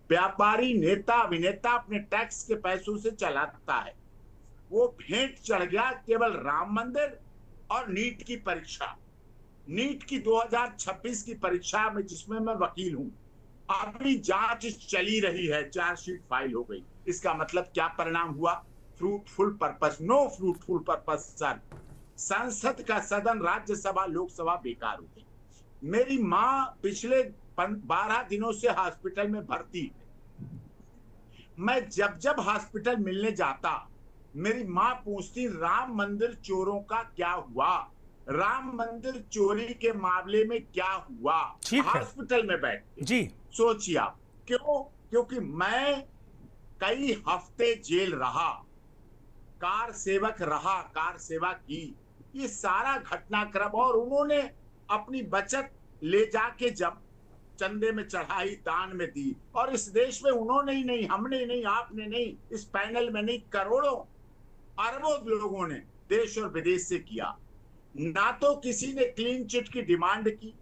व्यापारी, नेता, अभिनेता अपने टैक्स के पैसों से चलाता है, वो भेंट चढ़ गया केवल राम मंदिर और नीट की परीक्षा। नीट की 2026 की परीक्षा में, जिसमें मैं वकील हूं, अभी जांच चली रही है, चार्जशीट फाइल हो गई। इसका मतलब क्या परिणाम हुआ? Fruitful purpose, no fruitful purpose sir. संसद का सदन, राज्यसभा, लोकसभा बेकार हो गई। मेरी माँ पिछले 12 दिनों से हॉस्पिटल में भर्ती है। मैं जब जब हॉस्पिटल मिलने जाता, मेरी माँ पूछती, राम मंदिर चोरों का क्या हुआ, राम मंदिर चोरी के मामले में क्या हुआ, हॉस्पिटल में बैठ जी। सोचिए आप, क्यों? क्योंकि मैं कई हफ्ते जेल रहा, कार सेवक रहा, कार सेवा की, ये सारा घटनाक्रम। और उन्होंने अपनी बचत ले जाके जब चंदे में चढ़ाई, दान में दी, और इस देश में उन्होंने ही नहीं, हमने नहीं, आपने नहीं, इस पैनल में नहीं, करोड़ों अरबों लोगों ने देश और विदेश से किया। ना तो किसी ने क्लीन चिट की डिमांड की,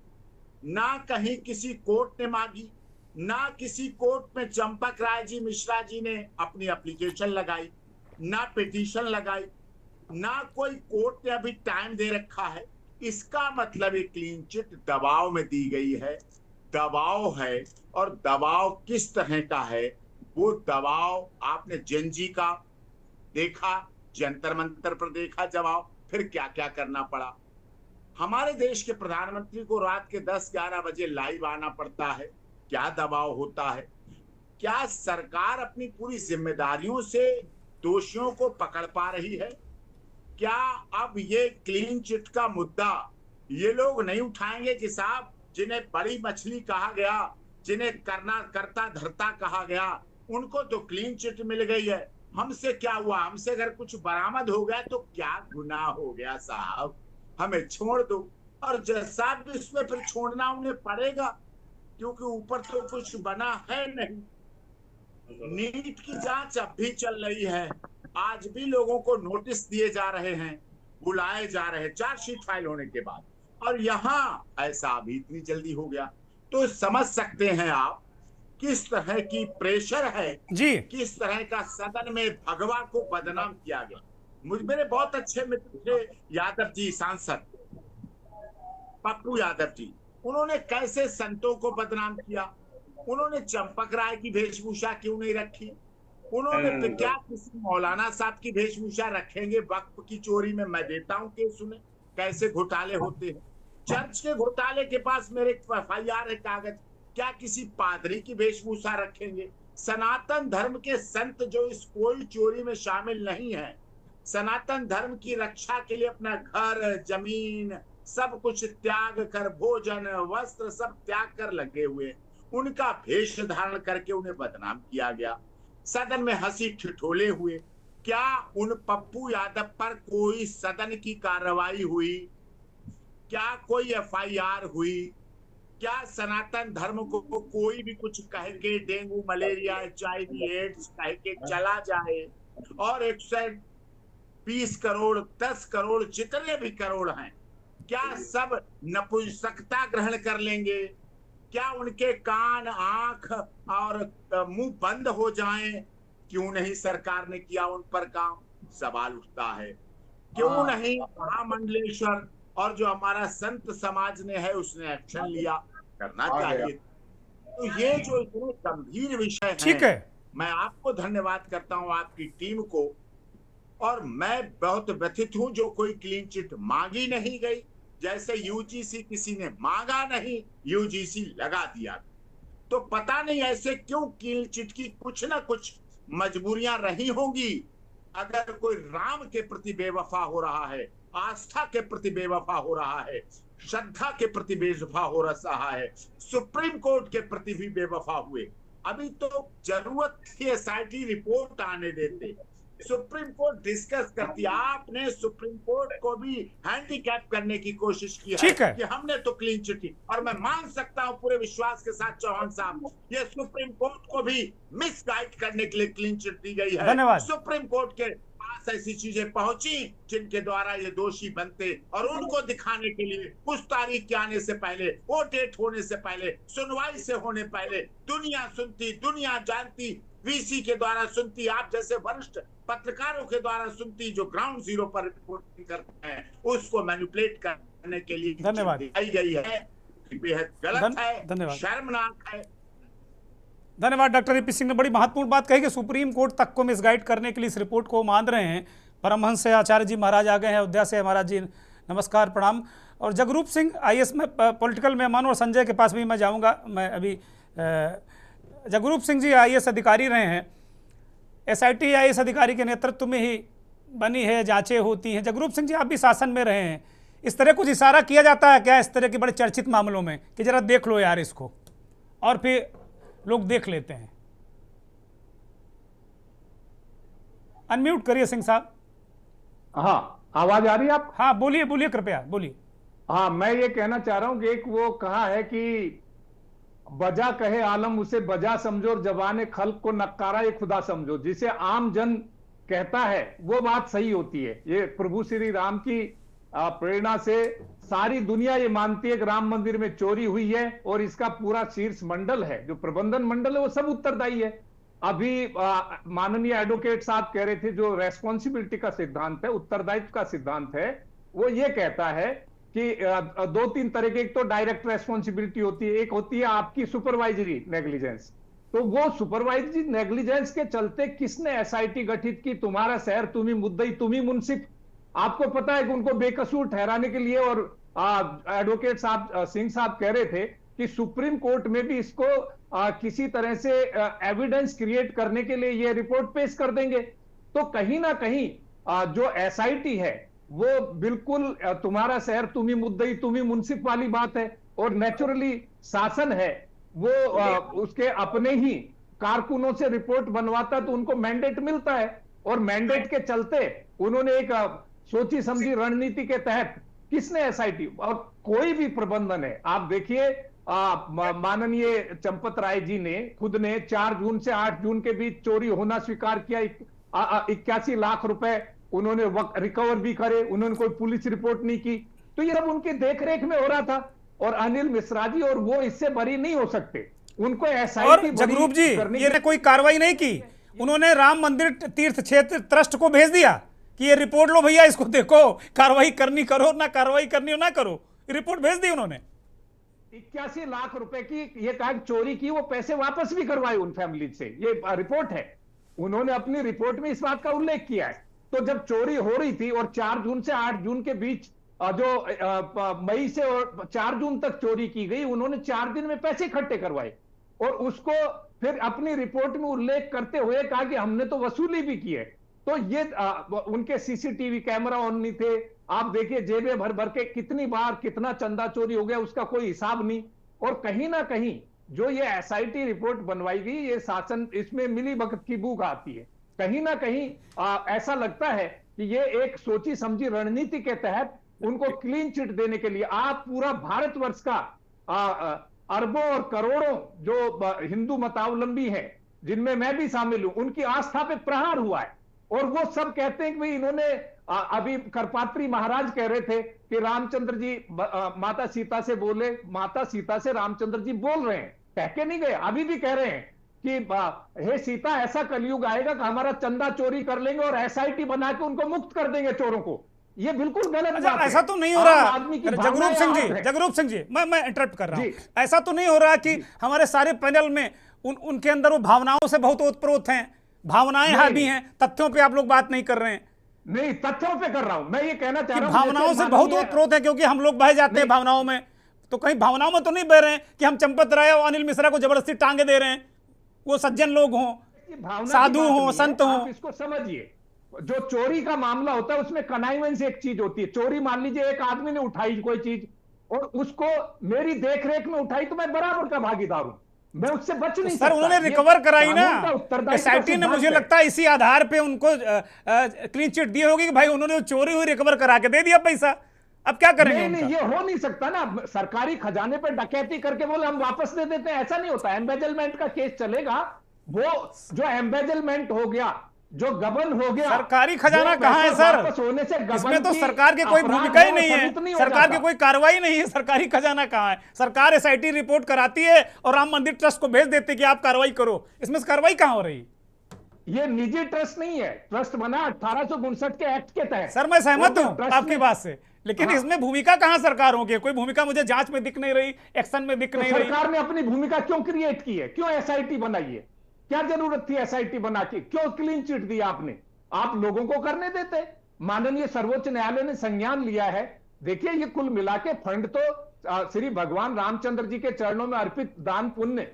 ना कहीं किसी कोर्ट ने मांगी, ना किसी कोर्ट में चंपक राय जी, मिश्रा जी ने अपनी एप्लीकेशन लगाई, ना पिटीशन लगाई, ना कोई कोर्ट ने अभी टाइम दे रखा है। इसका मतलब ये क्लीन चिट दबाव में दी गई है, दबाव है। और दबाव किस तरह का है? वो दबाव आपने जेनजी का देखा, जंतर मंतर पर देखा जवाब, फिर क्या क्या करना पड़ा। हमारे देश के प्रधानमंत्री को रात के 10-11 बजे लाइव आना पड़ता है। क्या दबाव होता है? क्या सरकार अपनी पूरी जिम्मेदारियों से दोषियों को पकड़ पा रही है? क्या अब ये क्लीन चिट का मुद्दा ये लोग नहीं उठाएंगे कि साहब, जिन्हें बड़ी मछली कहा गया, जिन्हें करता धरता कहा गया, उनको तो क्लीन चिट मिल गई है, हमसे क्या हुआ? हमसे अगर कुछ बरामद हो गया तो क्या गुनाह हो गया साहब, हमें छोड़ दो। और जैसा भी इसमें फिर छोड़ना उन्हें पड़ेगा, क्योंकि ऊपर तो कुछ बना है नहीं। नीट की जांच अब भी चल रही है, आज भी लोगों को नोटिस दिए जा रहे हैं, बुलाए जा रहे हैं चार्जशीट फाइल होने के बाद, और यहाँ ऐसा अभी इतनी जल्दी हो गया। तो समझ सकते हैं आप किस तरह की प्रेशर है जी, किस तरह का सदन में भगवा को बदनाम किया गया। मेरे बहुत अच्छे मित्र थे यादव जी, सांसद पप्पू यादव जी, उन्होंने कैसे संतों को बदनाम किया। उन्होंने चंपक राय की वेशभूषा क्यों नहीं रखी? उन्होंने क्या किसी मौलाना साहब की वेशभूषा रखेंगे? वक्फ की चोरी में मैं देता हूं केस, सुने कैसे घोटाले होते हैं। चर्च के घोटाले के पास मेरे FIR है कागज, क्या किसी पादरी की वेशभूषा रखेंगे? सनातन धर्म के संत जो इस कोई चोरी में शामिल नहीं है, सनातन धर्म की रक्षा के लिए अपना घर, जमीन सब कुछ त्याग कर, भोजन, वस्त्र सब त्याग कर लगे हुए, उनका भेष धारण करके उन्हें बदनाम किया गया, सदन में हंसी ठिठोले हुए। क्या उन पप्पू यादव पर कोई सदन की कार्रवाई हुई? क्या कोई FIR हुई? क्या सनातन धर्म को कोई भी कुछ कह के डेंगू, मलेरिया, HIV, एड्स कह के चला जाए और 120 करोड़, 10 करोड़, जितने भी करोड़ हैं, क्या सब नपुंसकता ग्रहण कर लेंगे? क्या उनके कान, आंख और मुंह बंद हो जाएं? क्यों नहीं सरकार ने किया उन पर काम, सवाल उठता है। क्यों नहीं महामंडलेश्वर और जो हमारा संत समाज ने है उसने एक्शन लिया, करना चाहिए। तो ये जो इतने गंभीर विषय ठीक है, मैं आपको धन्यवाद करता हूं, आपकी टीम को, और मैं बहुत व्यथित हूं जो कोई क्लीन चिट मांगी नहीं गई, जैसे यूजीसी किसी ने मांगा नहीं, यूजीसी लगा दिया। तो पता नहीं ऐसे क्यों क्लीन चिट की कुछ ना कुछ मजबूरियां रही होंगी। अगर कोई राम के प्रति बेवफा हो रहा है, आस्था के प्रति बेवफा हो रहा है, श्रद्धा के प्रति बेवफा हो रहा है, सुप्रीम कोर्ट के प्रति भी बेवफा हुए, अभी तो जरूरत थी एसआईटी रिपोर्ट आने देते, सुप्रीम कोर्ट डिस्कस करती। आपने सुप्रीम कोर्ट को भी हैंडीकैप करने की कोशिश की है कि हमने तो क्लीन चिट की, और मैं मान सकता हूं पूरे विश्वास के साथ चौहान साहब, ये सुप्रीम कोर्ट को भी मिसगाइड करने के लिए क्लीन चिट दी गई है। धन्यवाद। सुप्रीम कोर्ट के पास ऐसी चीजें पहुंची जिनके द्वारा ये दोषी बनते, और उनको दिखाने के लिए उस तारीख के आने से पहले, वो डेट होने से पहले, सुनवाई से होने पहले दुनिया सुनती, दुनिया जानती, वीसी के द्वारा सुनती, आप जैसे वरिष्ठ पत्रकारों के द्वारा सुनती, जो ग्राउंड जीरो पर रिपोर्टिंग करते हैं, उसको मैनिपुलेट करने के लिए धन्यवाद दिखाई गई है, बेहद गलत है, धन्यवाद, शर्मनाक है। धन्यवाद। डॉक्टर ईपी सिंह ने बड़ी महत्वपूर्ण बात कही कि सुप्रीम कोर्ट तक को मिसगाइड करने के लिए इस रिपोर्ट को मान रहे हैं। परमहंस से आचार्य जी महाराज आ गए हैं अयोध्या से। महाराज जी नमस्कार, प्रणाम। और जगरूप सिंह आईएएस में पॉलिटिकल मेहमान, और संजय के पास भी मैं जाऊंगा। मैं अभी जगरूप सिंह जी आईएएस अधिकारी रहे हैं, एसआईटी आईएएस अधिकारी के नेतृत्व में ही बनी है, जांचें होती हैं। जगरूप सिंह जी, आप भी शासन में रहे हैं, इस तरह कुछ इशारा किया जाता है क्या इस तरह के बड़े चर्चित मामलों में कि जरा देख लो यार इसको, और फिर लोग देख लेते हैं? अनम्यूट करिए सिंह साहब। हाँ, आवाज आ रही है आप? हाँ, बोलिए बोलिए, कृपया बोलिए। हाँ, मैं ये कहना चाह रहा हूं कि एक वो कहा है कि बजा कहे आलम उसे बजा समझो और जवाने खल्क को नक्कारा ये खुदा समझो। जिसे आम जन कहता है वो बात सही होती है। ये प्रभु श्री राम की प्रेरणा से सारी दुनिया ये मानती है कि राम मंदिर में चोरी हुई है, और इसका पूरा शीर्ष मंडल है, जो प्रबंधन मंडल है, वो सब उत्तरदायी है। अभी माननीय एडवोकेट साहब कह रहे थे जो रेस्पॉन्सिबिलिटी का सिद्धांत है, उत्तरदायित्व का सिद्धांत है, वो ये कहता है कि दो तीन तरह के, एक तो डायरेक्ट रेस्पॉन्सिबिलिटी होती है, एक होती है आपकी सुपरवाइजरी नेग्लिजेंस। तो वो सुपरवाइजरी नेग्लिजेंस के चलते किसने एसआईटी गठित की? तुम्हारा शहर, तुम ही मुद्दई, तुम ही मुंसिफ। आपको पता है कि उनको बेकसूर ठहराने के लिए, और एडवोकेट साहब सिंह साहब कह रहे थे कि सुप्रीम कोर्ट में भी इसको किसी तरह से एविडेंस क्रिएट करने के लिए ये रिपोर्ट पेश कर देंगे। तो कहीं ना कहीं जो एसआईटी है वो बिल्कुल तुम्हारा शहर, तुम ही मुद्दई, तुम ही मुंसिफ वाली बात है। और नेचुरली शासन है वो उसके अपने ही कारकुनों से रिपोर्ट बनवाता तो उनको मैंडेट मिलता है, और मैंडेट के चलते उन्होंने एक सोची समझी रणनीति के तहत किसने एसआईटी, और कोई भी प्रबंधन है, आप देखिए माननीय चंपत राय जी ने खुद ने 4 जून से 8 जून के बीच चोरी होना स्वीकार किया। 81 लाख रुपए उन्होंने रिकवर भी करे, उन्होंने कोई पुलिस रिपोर्ट नहीं की। तो ये सब उनकी देखरेख में हो रहा था, और अनिल मिश्रा जी और वो इससे बरी नहीं हो सकते, उनको एसआईटी। जगरूप जी, ये कोई कार्रवाई नहीं की, उन्होंने राम मंदिर तीर्थ क्षेत्र ट्रस्ट को भेज दिया कि ये रिपोर्ट लो भैया, इसको देखो, कार्रवाई करनी करो, ना कार्रवाई करनी हो ना करो, रिपोर्ट भेज दी उन्होंने। 81 लाख रुपए की ये कहा चोरी की, वो पैसे वापस भी करवाए उन फैमिली से, ये रिपोर्ट है। उन्होंने अपनी रिपोर्ट में इस बात का उल्लेख किया है। तो जब चोरी हो रही थी और 4 जून से 8 जून के बीच जो मई से और 4 जून तक चोरी की गई, उन्होंने 4 दिन में पैसे इकट्ठे करवाए, और उसको फिर अपनी रिपोर्ट में उल्लेख करते हुए कहा कि हमने तो वसूली भी की है। तो ये उनके सीसीटीवी कैमरा ऑन नहीं थे, आप देखिए जेबें भर भर के कितनी बार कितना चंदा चोरी हो गया उसका कोई हिसाब नहीं। और कहीं ना कहीं जो ये एसआईटी रिपोर्ट बनवाई गई, ये शासन, इसमें मिली भगत की भूख आती है। कहीं ना कहीं ऐसा लगता है कि ये एक सोची समझी रणनीति के तहत उनको क्लीन चिट देने के लिए आप पूरा भारतवर्ष का अरबों और करोड़ों जो हिंदू मतावलंबी हैं, जिनमें मैं भी शामिल हूं, उनकी आस्था पे प्रहार हुआ है। और वो सब कहते हैं कि भाई इन्होंने अभी करपात्री महाराज कह रहे थे कि रामचंद्र जी माता सीता से बोले, माता सीता से रामचंद्र जी बोल रहे हैं, कह के नहीं गए, अभी भी कह रहे हैं कि हे सीता ऐसा कलयुग आएगा कि हमारा चंदा चोरी कर लेंगे और एसआईटी बना के उनको मुक्त कर देंगे चोरों को। ये बिल्कुल गलत बात है। ऐसा तो नहीं हो रहा आदमी की जगरूप सिंह जी, मैं इंटरप्ट कर रहा हूं। ऐसा तो नहीं हो रहा कि हमारे सारे पैनल में उनके अंदर वो भावनाओं से बहुत ओतप्रोत हैं, भावनाएं हावी हैं, तथ्यों पे आप लोग बात नहीं कर रहे हैं। नहीं, तथ्यों पे कर रहा हूं मैं। ये कहना चाह रहा हूं भावनाओं से बहुत ओतप्रोत है, क्योंकि हम लोग बह जाते हैं भावनाओं में। तो कहीं भावनाओं में तो नहीं बह रहे हैं कि हम चंपत राय और अनिल मिश्रा को जबरदस्ती टांगे दे रहे हैं। वो सज्जन लोग हों, साधु हों, संत हों। इसको समझिए, जो चोरी का मामला होता है उसमें कनाइवेंस एक चीज होती है। चोरी मान लीजिए एक आदमी ने उठाई कोई चीज और उसको मेरी देखरेख में उठाई तो मैं बराबर का भागीदार हूं, मैं उससे बच नहीं सकता। सर उन्होंने रिकवर कराई ना, एसआईटी ने, मुझे लगता है इसी आधार पे उनको क्लीन चिट दी होगी कि भाई उन्होंने चोरी हुई रिकवर करा के दे दिया पैसा। अब क्या करेंगे? नहीं, ये हो नहीं सकता ना। सरकारी खजाने पे डकैती करके बोले हम वापस दे देते हैं, ऐसा नहीं होता। एम्बेजलमेंट का केस चलेगा। वो जो एम्बेजलमेंट हो गया, जो गबन हो गया, सरकारी खजाना कहाँ है सर? होने से इसमें तो सरकार की कोई भूमिका ही नहीं है, सरकार की कोई कार्रवाई नहीं है। सरकारी खजाना कहाँ है? सरकार एसआईटी रिपोर्ट कराती है और राम मंदिर ट्रस्ट को भेज देते कि आप कार्रवाई करो। इसमें कार्रवाई कहाँ हो रही? ये निजी ट्रस्ट नहीं है, ट्रस्ट बना 1859 के एक्ट के तहत। सर मैं सहमत हूँ आपकी बात से, लेकिन इसमें भूमिका कहाँ सरकारों की? कोई भूमिका मुझे जांच में दिख नहीं रही, एक्शन में दिख नहीं रही। सरकार ने अपनी भूमिका क्यों क्रिएट की है? क्यों एसआईटी बनाई है? क्या जरूरत थी एसआईटी बना के? क्यों क्लीन चिट दिया आपने? आप लोगों को करने देते। माननीय सर्वोच्च न्यायालय ने संज्ञान लिया है। देखिए, ये कुल मिला के फंड तो श्री भगवान रामचंद्र जी के चरणों में अर्पित दान पुण्य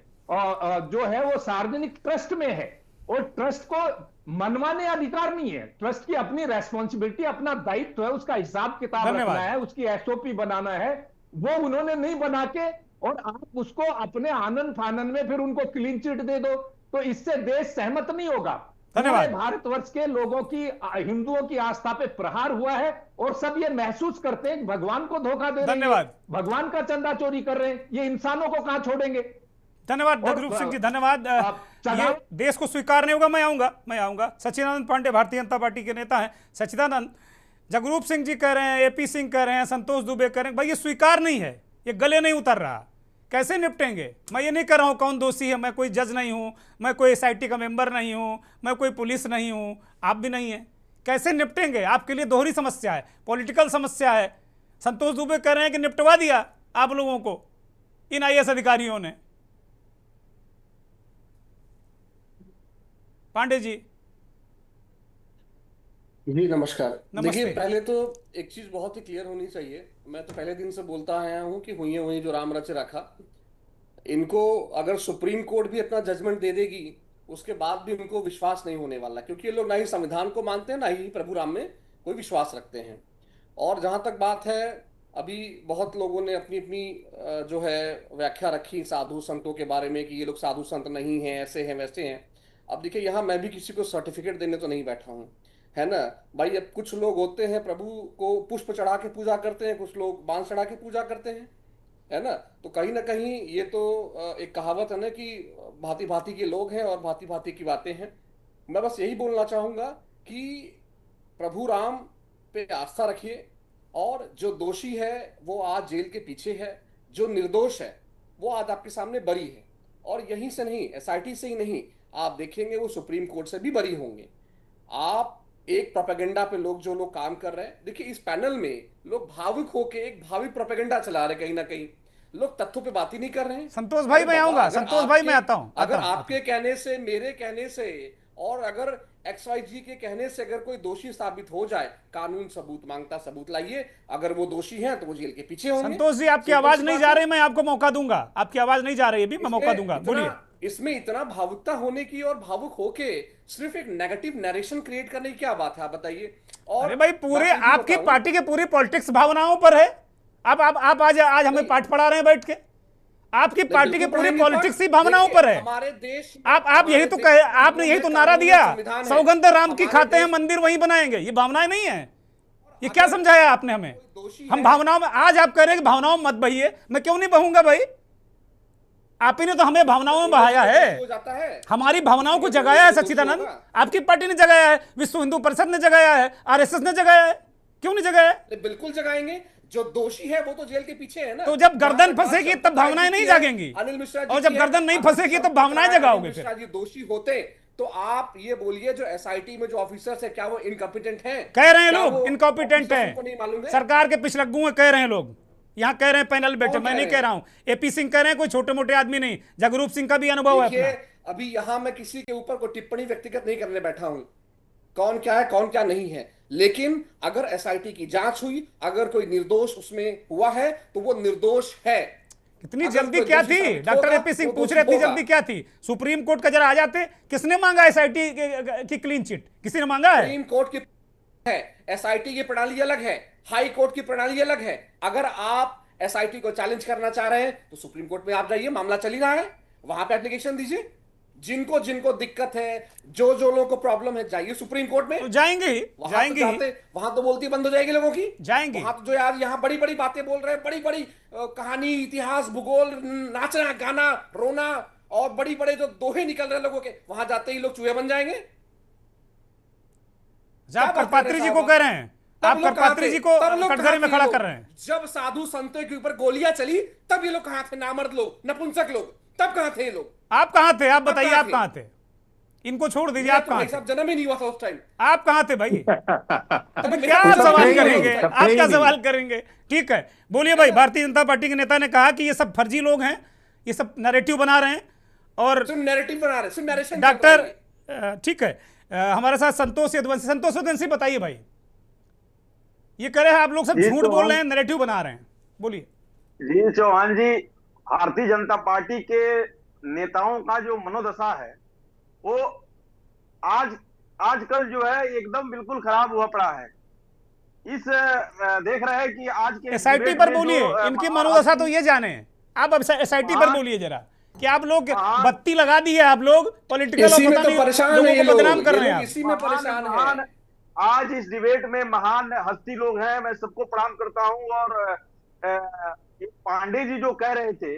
जो है वो सार्वजनिक ट्रस्ट में है, और ट्रस्ट को मनवाने अधिकार नहीं है। ट्रस्ट की अपनी रेस्पॉन्सिबिलिटी, अपना दायित्व है, उसका हिसाब किताब रखना है, उसकी एसओपी बनाना है। वो उन्होंने नहीं बना के, और आप उसको अपने आनंद फानन में फिर उनको क्लीन चिट दे दो, तो इससे देश सहमत नहीं होगा। धन्यवाद। भारतवर्ष के लोगों की, हिंदुओं की आस्था पे प्रहार हुआ है, और सब ये महसूस करते हैं भगवान को धोखा दे रहे हैं, भगवान का चंदा चोरी कर रहे हैं। ये इंसानों को कहां छोड़ेंगे? धन्यवाद जगरूप सिंह जी, धन्यवाद। ये देश को स्वीकार नहीं होगा। मैं आऊंगा। सच्चिदानंद पांडे भारतीय जनता पार्टी के नेता हैं। सच्चिदानंद, जगरूप सिंह जी कह रहे हैं, एपी सिंह कह रहे हैं, संतोष दुबे कह रहे हैं, भाई ये स्वीकार नहीं है, ये गले नहीं उतर रहा। कैसे निपटेंगे? मैं ये नहीं कर रहा हूँ कौन दोषी है, मैं कोई जज नहीं हूँ, मैं कोई एसआईटी का मेंबर नहीं हूँ, मैं कोई पुलिस नहीं हूँ, आप भी नहीं है। कैसे निपटेंगे? आपके लिए दोहरी समस्या है, पॉलिटिकल समस्या है। संतोष दुबे कह रहे हैं कि निपटवा दिया आप लोगों को इन आईएएस अधिकारियों ने। पांडे जी नमस्कार। देखिए, पहले तो एक चीज बहुत ही क्लियर होनी चाहिए। मैं तो पहले दिन से बोलता आया हूं कि हुई है वही जो राम रच रखा। इनको अगर सुप्रीम कोर्ट भी अपना जजमेंट दे देगी, उसके बाद भी उनको विश्वास नहीं होने वाला, क्योंकि ये लोग ना ही संविधान को मानते हैं, ना ही प्रभु राम में कोई विश्वास रखते हैं। और जहां तक बात है, अभी बहुत लोगों ने अपनी अपनी जो है व्याख्या रखी साधु संतों के बारे में कि ये लोग साधु संत नहीं हैं, ऐसे हैं वैसे हैं। अब देखिए, यहाँ मैं भी किसी को सर्टिफिकेट देने तो नहीं बैठा हूँ, है ना भाई। अब कुछ लोग होते हैं प्रभु को पुष्प चढ़ा के पूजा करते हैं, कुछ लोग बांस चढ़ा के पूजा करते हैं, है ना। तो कहीं ना कहीं ये तो एक कहावत है ना कि भांति भांति के लोग हैं और भांति भांति की बातें हैं। मैं बस यही बोलना चाहूंगा कि प्रभु राम पे आस्था रखिए, और जो दोषी है वो आज जेल के पीछे है, जो निर्दोष है वो आज आपके सामने बरी है। और यहीं से नहीं, एसआईटी से ही नहीं, आप देखेंगे वो सुप्रीम कोर्ट से भी बरी होंगे। आप एक प्रोपेगेंडा पे लोग जो लोग काम कर रहे हैं, देखिए इस पैनल में लोग भावुक होके एक भावी प्रोपेगेंडा चला रहे, कहीं ना कहीं लोग तथ्यों पे बात ही नहीं कर रहे हैं। संतोष भाई मैं आऊंगा, संतोष भाई मैं आता हूं। अगर आपके कहने से, मेरे कहने से, और अगर XYZ के कहने से अगर कोई दोषी साबित हो जाए, कानून सबूत मांगता, सबूत लाइए। अगर वो दोषी हैं तो वो जेल के पीछे होंगे। संतोष जी, आपकी आवाज नहीं जा रही, मैं आपको मौका दूंगा। आपकी आवाज नहीं जा रही है, मैं मौका दूंगा, बोलिए। इसमें इतना भावुकता होने की और भावुक होके सिर्फ एक नेगेटिव नैरेशन क्रिएट करने की क्या बात है, आप बताइए। और अरे भाई, पूरे आपकी पार्टी के पूरी पॉलिटिक्स भावनाओं पर है। आप आज हमें पाठ पढ़ा रहे हैं बैठ के। आपकी पार्टी की पूरी पॉलिटिक्स ही भावनाओं पर है। हमारे देश, आप यही तो कहे, आपने यही तो नारा दिया, सौगंध राम की खाते हैं, मंदिर वहीं बनाएंगे। ये भावनाएं नहीं है, ये क्या समझाया आपने हमें? हम भावनाओं में, आज आप कह रहे हैं कि भावनाओं में मत बहिए। मैं क्यों नहीं बहूंगा भाई? आप ही ने तो हमें भावनाओं में बहाया है, हमारी भावनाओं को जगाया है सच्चिदानंद। आपकी पार्टी ने जगाया है, विश्व हिंदू परिषद ने जगाया है, आरएसएस ने जगाया है, क्यों नहीं जगाया? बिल्कुल जगाएंगे। जो दोषी है वो तो जेल के पीछे है ना। तो जब गर्दन फंसेगी तब भावनाएं नहीं जागेंगी, अनिल मिश्रा जी, और जब गर्दन नहीं फंसेगी तब भावनाएं जगाओगे। अनिल मिश्रा जी दोषी होते तो आप ये बोलिए जो एसआईटी में जो ऑफिसर्स है क्या वो इनकॉम्पिटेंट हैं? कह रहे हैं लोग इनकॉम्पिटेंट नहीं मालूम है, है? सरकार के पिछलग्गू हैं, कह रहे हैं लोग। यहाँ कह रहे हैं पैनल बैठे, मैं नहीं कह रहा हूं, एपी सिंह कह रहे हैं, कोई छोटे मोटे आदमी नहीं, जगरूप सिंह का भी अनुभव है अपना। अभी यहां मैं किसी के ऊपर कोई टिप्पणी व्यक्तिगत नहीं करने बैठा हूं, कौन क्या है कौन क्या नहीं है, लेकिन अगर एसआईटी की जांच हुई, अगर कोई निर्दोष उसमें हुआ है तो वो निर्दोष है। इतनी जल्दी क्या थी? डॉक्टर एपी सिंह पूछ रहे, इतनी जल्दी क्या थी? सुप्रीम कोर्ट का जरा आ जाते। किसने मांगा एसआईटी की क्लीन चिट? किसी ने मांगा है? सुप्रीम कोर्ट की है, एसआईटी की प्रणाली अलग है, हाई कोर्ट की प्रणाली अलग है। अगर आप एसआईटी को चैलेंज करना चाह रहे हैं तो सुप्रीम कोर्ट में आप जाइए, मामला चल ही रहा है, वहां पे एप्लीकेशन दीजिए। जिनको जिनको दिक्कत है, जो लोगों को प्रॉब्लम है, जाइए सुप्रीम कोर्ट में। तो जाएंगे वहां तो बोलती बंद हो जाएगी लोगों की, जाएंगे। वहां तो जो यार यहाँ बड़ी बड़ी बातें बोल रहे हैं, बड़ी बड़ी कहानी, इतिहास, भूगोल, नाचना गाना रोना और बड़ी बड़े जो दोहे निकल रहे हैं लोगों के, वहां जाते ही लोग चूहे बन जाएंगे। आप करपात्री जी को कह रहे हैं, आप करपात्री जी को कटघरे में खड़ा कर रहे हैं। जब साधु संतों के ऊपर गोलियां चली तब ये लोग कहां थे? नामर्द लोग, नपुंसक लोग, तब कहां थे ये लोग? आप कहां थे? आप बताइए, आप कहां थे? इनको छोड़ दीजिए, आप कहां थे? जन्म ही नहीं हुआ था उस टाइम। आप कहां थे भाई? क्या सवाल करेंगे आप? क्या सवाल करेंगे? ठीक है, बोलिए भाई। भारतीय जनता पार्टी के नेता ने कहा कि ये सब फर्जी लोग हैं, ये सब नैरेटिव बना रहे हैं और नैरेटिव बना रहे हैं, नैरेशन। डॉक्टर ठीक है, हमारे साथ संतोष यदुवंशी। संतोष यदुवंशी बताइए भाई, ये कह रहे हैं आप लोग सब झूठ बोल रहे हैं, नैरेटिव बना रहे हैं, बोलिए। जी चौहान जी, भारतीय जनता पार्टी के नेताओं का जो मनोदशा है वो आजकल जो है एकदम बिल्कुल खराब हुआ पड़ा है। इस देख रहे हैं कि आज के एसआईटी पर बोलिए, इनकी मनोदशा तो ये जाने। आप अब एसआईटी पर बोलिए जरा, कि आप लोग बत्ती लगा दी है, आप लोग पॉलिटिकल लोगों को बदनाम कर रहे हैं। इसी में परेशान है। आज इस डिबेट में महान हस्ती लोग हैं, मैं सबको प्रणाम करता हूं। और पांडे जी जो कह रहे थे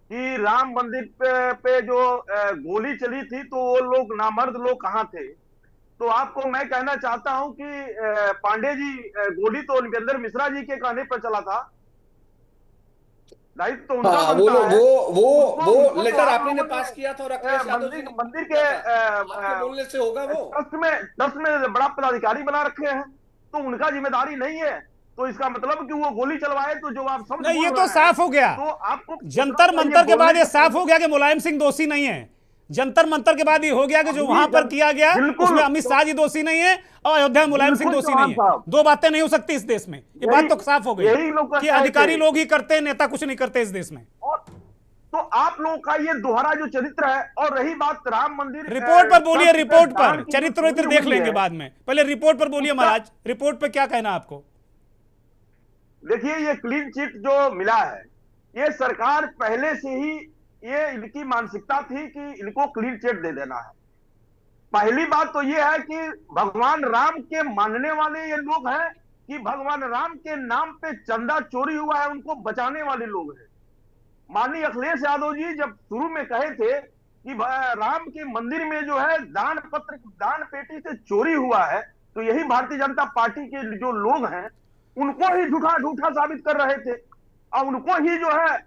कि राम मंदिर पे जो गोली चली थी तो वो लोग नामर्द लोग कहाँ थे, तो आपको मैं कहना चाहता हूं कि पांडे जी, गोली तो निपेंद्र मिश्रा जी के कहने पर चला था, दायित्व तो उनका बनता है। वो लेटर आपने पास किया था और मंदिर के बोलने से होगा। वो ट्रस्ट में बड़ा पदाधिकारी बना रखे हैं, तो उनका जिम्मेदारी नहीं है। तो इसका मतलब कि वो गोली चलवाए तो जो आप समझ नहीं, ये तो साफ हो गया। तो आपको जंतर मंतर के बाद ये साफ हो गया कि मुलायम सिंह दोषी नहीं है। जंतर मंतर के बाद ये हो गया कि जो वहां पर किया गया उसमें अमित शाह जी दोषी नहीं है और अयोध्या में मुलायम सिंह दोषी नहीं है। दो बातें नहीं हो सकती इस देश में, ये बात तो साफ हो गई कि अधिकारी लोग ही करते हैं, नेता कुछ नहीं करते इस देश में। तो आप लोगों का ये दोहरा जो चरित्र है। और रही बात राम मंदिर, रिपोर्ट पर बोलिए, रिपोर्ट पर चरित्र देख लेंगे बाद में, पहले रिपोर्ट पर बोलिए महाराज, रिपोर्ट पर क्या कहना आपको? देखिए, ये क्लीन चिट जो मिला है, ये सरकार पहले से ही, ये इनकी मानसिकता थी कि इनको क्लीन चिट दे देना है। पहली बात तो ये है कि भगवान राम के मानने वाले ये लोग हैं कि भगवान राम के नाम पे चंदा चोरी हुआ है उनको बचाने वाले लोग हैं। माननीय अखिलेश यादव जी जब शुरू में कहे थे कि राम के मंदिर में जो है दान पेटी से चोरी हुआ है, तो यही भारतीय जनता पार्टी के जो लोग हैं उनको ही झूठा साबित कर रहे थे और उनको ही जो है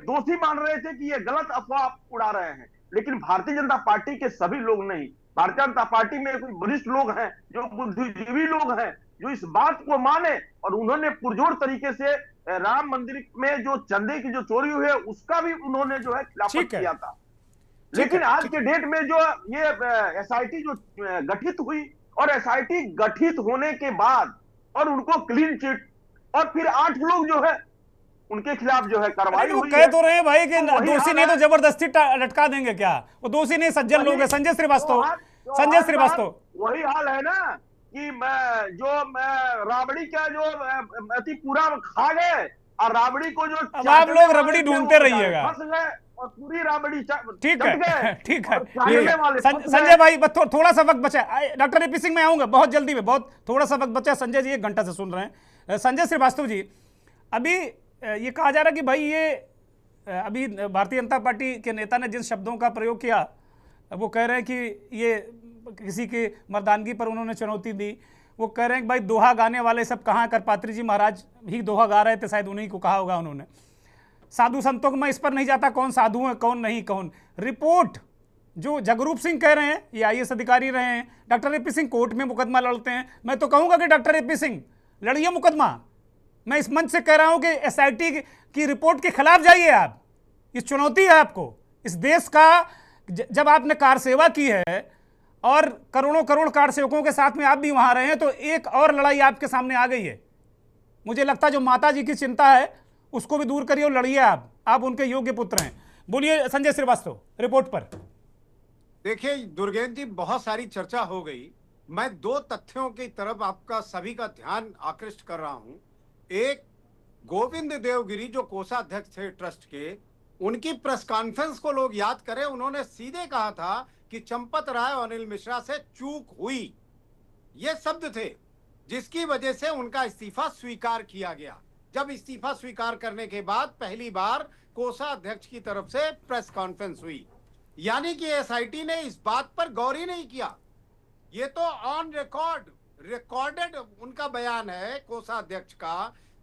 दोषी मान रहे थे कि ये गलत अफवाह उड़ा रहे हैं। लेकिन भारतीय जनता पार्टी के सभी लोग नहीं, भारतीय जनता पार्टी में कुछ वरिष्ठ लोग हैं, जो बुद्धिजीवी लोग हैं, जो इस बात को माने और उन्होंने पुरजोर तरीके से राम मंदिर में जो चंदे की जो चोरी हुई है उसका भी उन्होंने जो है खिलाफत किया था। लेकिन आज के डेट में जो ये एसआईटी जो गठित हुई और एसआईटी गठित होने के बाद और उनको क्लीन चिट और फिर 8 लोग जो है उनके खिलाफ जो है कार्रवाई हुई। कह तो रहे हैं भाई कि दोषी नहीं तो जबरदस्ती लटका देंगे क्या? वो दोषी नहीं, सज्जन लोग है। संजय श्रीवास्तव वही हाल है ना कि राबड़ी का जो अति पूरा खा गए और राबड़ी को जो अब आप लोग रबड़ी ढूंढते रहिएगा, फंस गए और पूरी राबड़ी ठीक है। संजय भाई थोड़ा सा वक्त बचा, डॉक्टर एपी सिंह मैं आऊंगा बहुत जल्दी में, बहुत थोड़ा सा वक्त बचा। संजय जी 1 घंटा से सुन रहे हैं। संजय श्रीवास्तव जी, अभी ये कहा जा रहा है कि भाई ये अभी भारतीय जनता पार्टी के नेता ने जिन शब्दों का प्रयोग किया वो कह रहे हैं कि ये किसी की मर्दानगी पर उन्होंने चुनौती दी, वो कह रहे हैं कि भाई दोहा गाने वाले सब कहाँ, करपात्री जी महाराज ही दोहा गा रहे थे, शायद उन्हीं को कहा होगा उन्होंने। साधु संतों को मैं इस पर नहीं जाता कौन साधु है कौन नहीं, कौन रिपोर्ट जो जगरूप सिंह कह रहे हैं, ये IAS अधिकारी रहे हैं, डॉक्टर AP सिंह कोर्ट में मुकदमा लड़ते हैं। मैं तो कहूँगा कि डॉक्टर AP सिंह लड़िए मुकदमा। मैं इस मंच से कह रहा हूँ कि SIT की रिपोर्ट के खिलाफ जाइए आप, इस चुनौती है आपको इस देश का। जब आपने कार सेवा की है और करोड़ों करोड़ कार सेवकों के साथ में आप भी वहाँ रहे हैं, तो एक और लड़ाई आपके सामने आ गई है। मुझे लगता है जो माता जी की चिंता है उसको भी दूर करिए और लड़िए आप उनके योग्य पुत्र हैं। बोलिए संजय श्रीवास्तव रिपोर्ट पर। देखिए दुर्गेश जी, बहुत सारी चर्चा हो गई। मैं दो तथ्यों की तरफ आपका सभी का ध्यान आकृष्ट कर रहा हूं। एक, गोविंद देवगिरी जो कोषाध्यक्ष थे ट्रस्ट के, उनकी प्रेस कॉन्फ्रेंस को लोग याद करें। उन्होंने सीधे कहा था कि चंपत राय और अनिल मिश्रा से चूक हुई, ये शब्द थे, जिसकी वजह से उनका इस्तीफा स्वीकार किया गया। जब इस्तीफा स्वीकार करने के बाद पहली बार कोषाध्यक्ष की तरफ से प्रेस कॉन्फ्रेंस हुई, यानी कि SIT ने इस बात पर गौर ही नहीं किया। ये तो ऑन रिकॉर्डेड उनका बयान है कोषाध्यक्ष का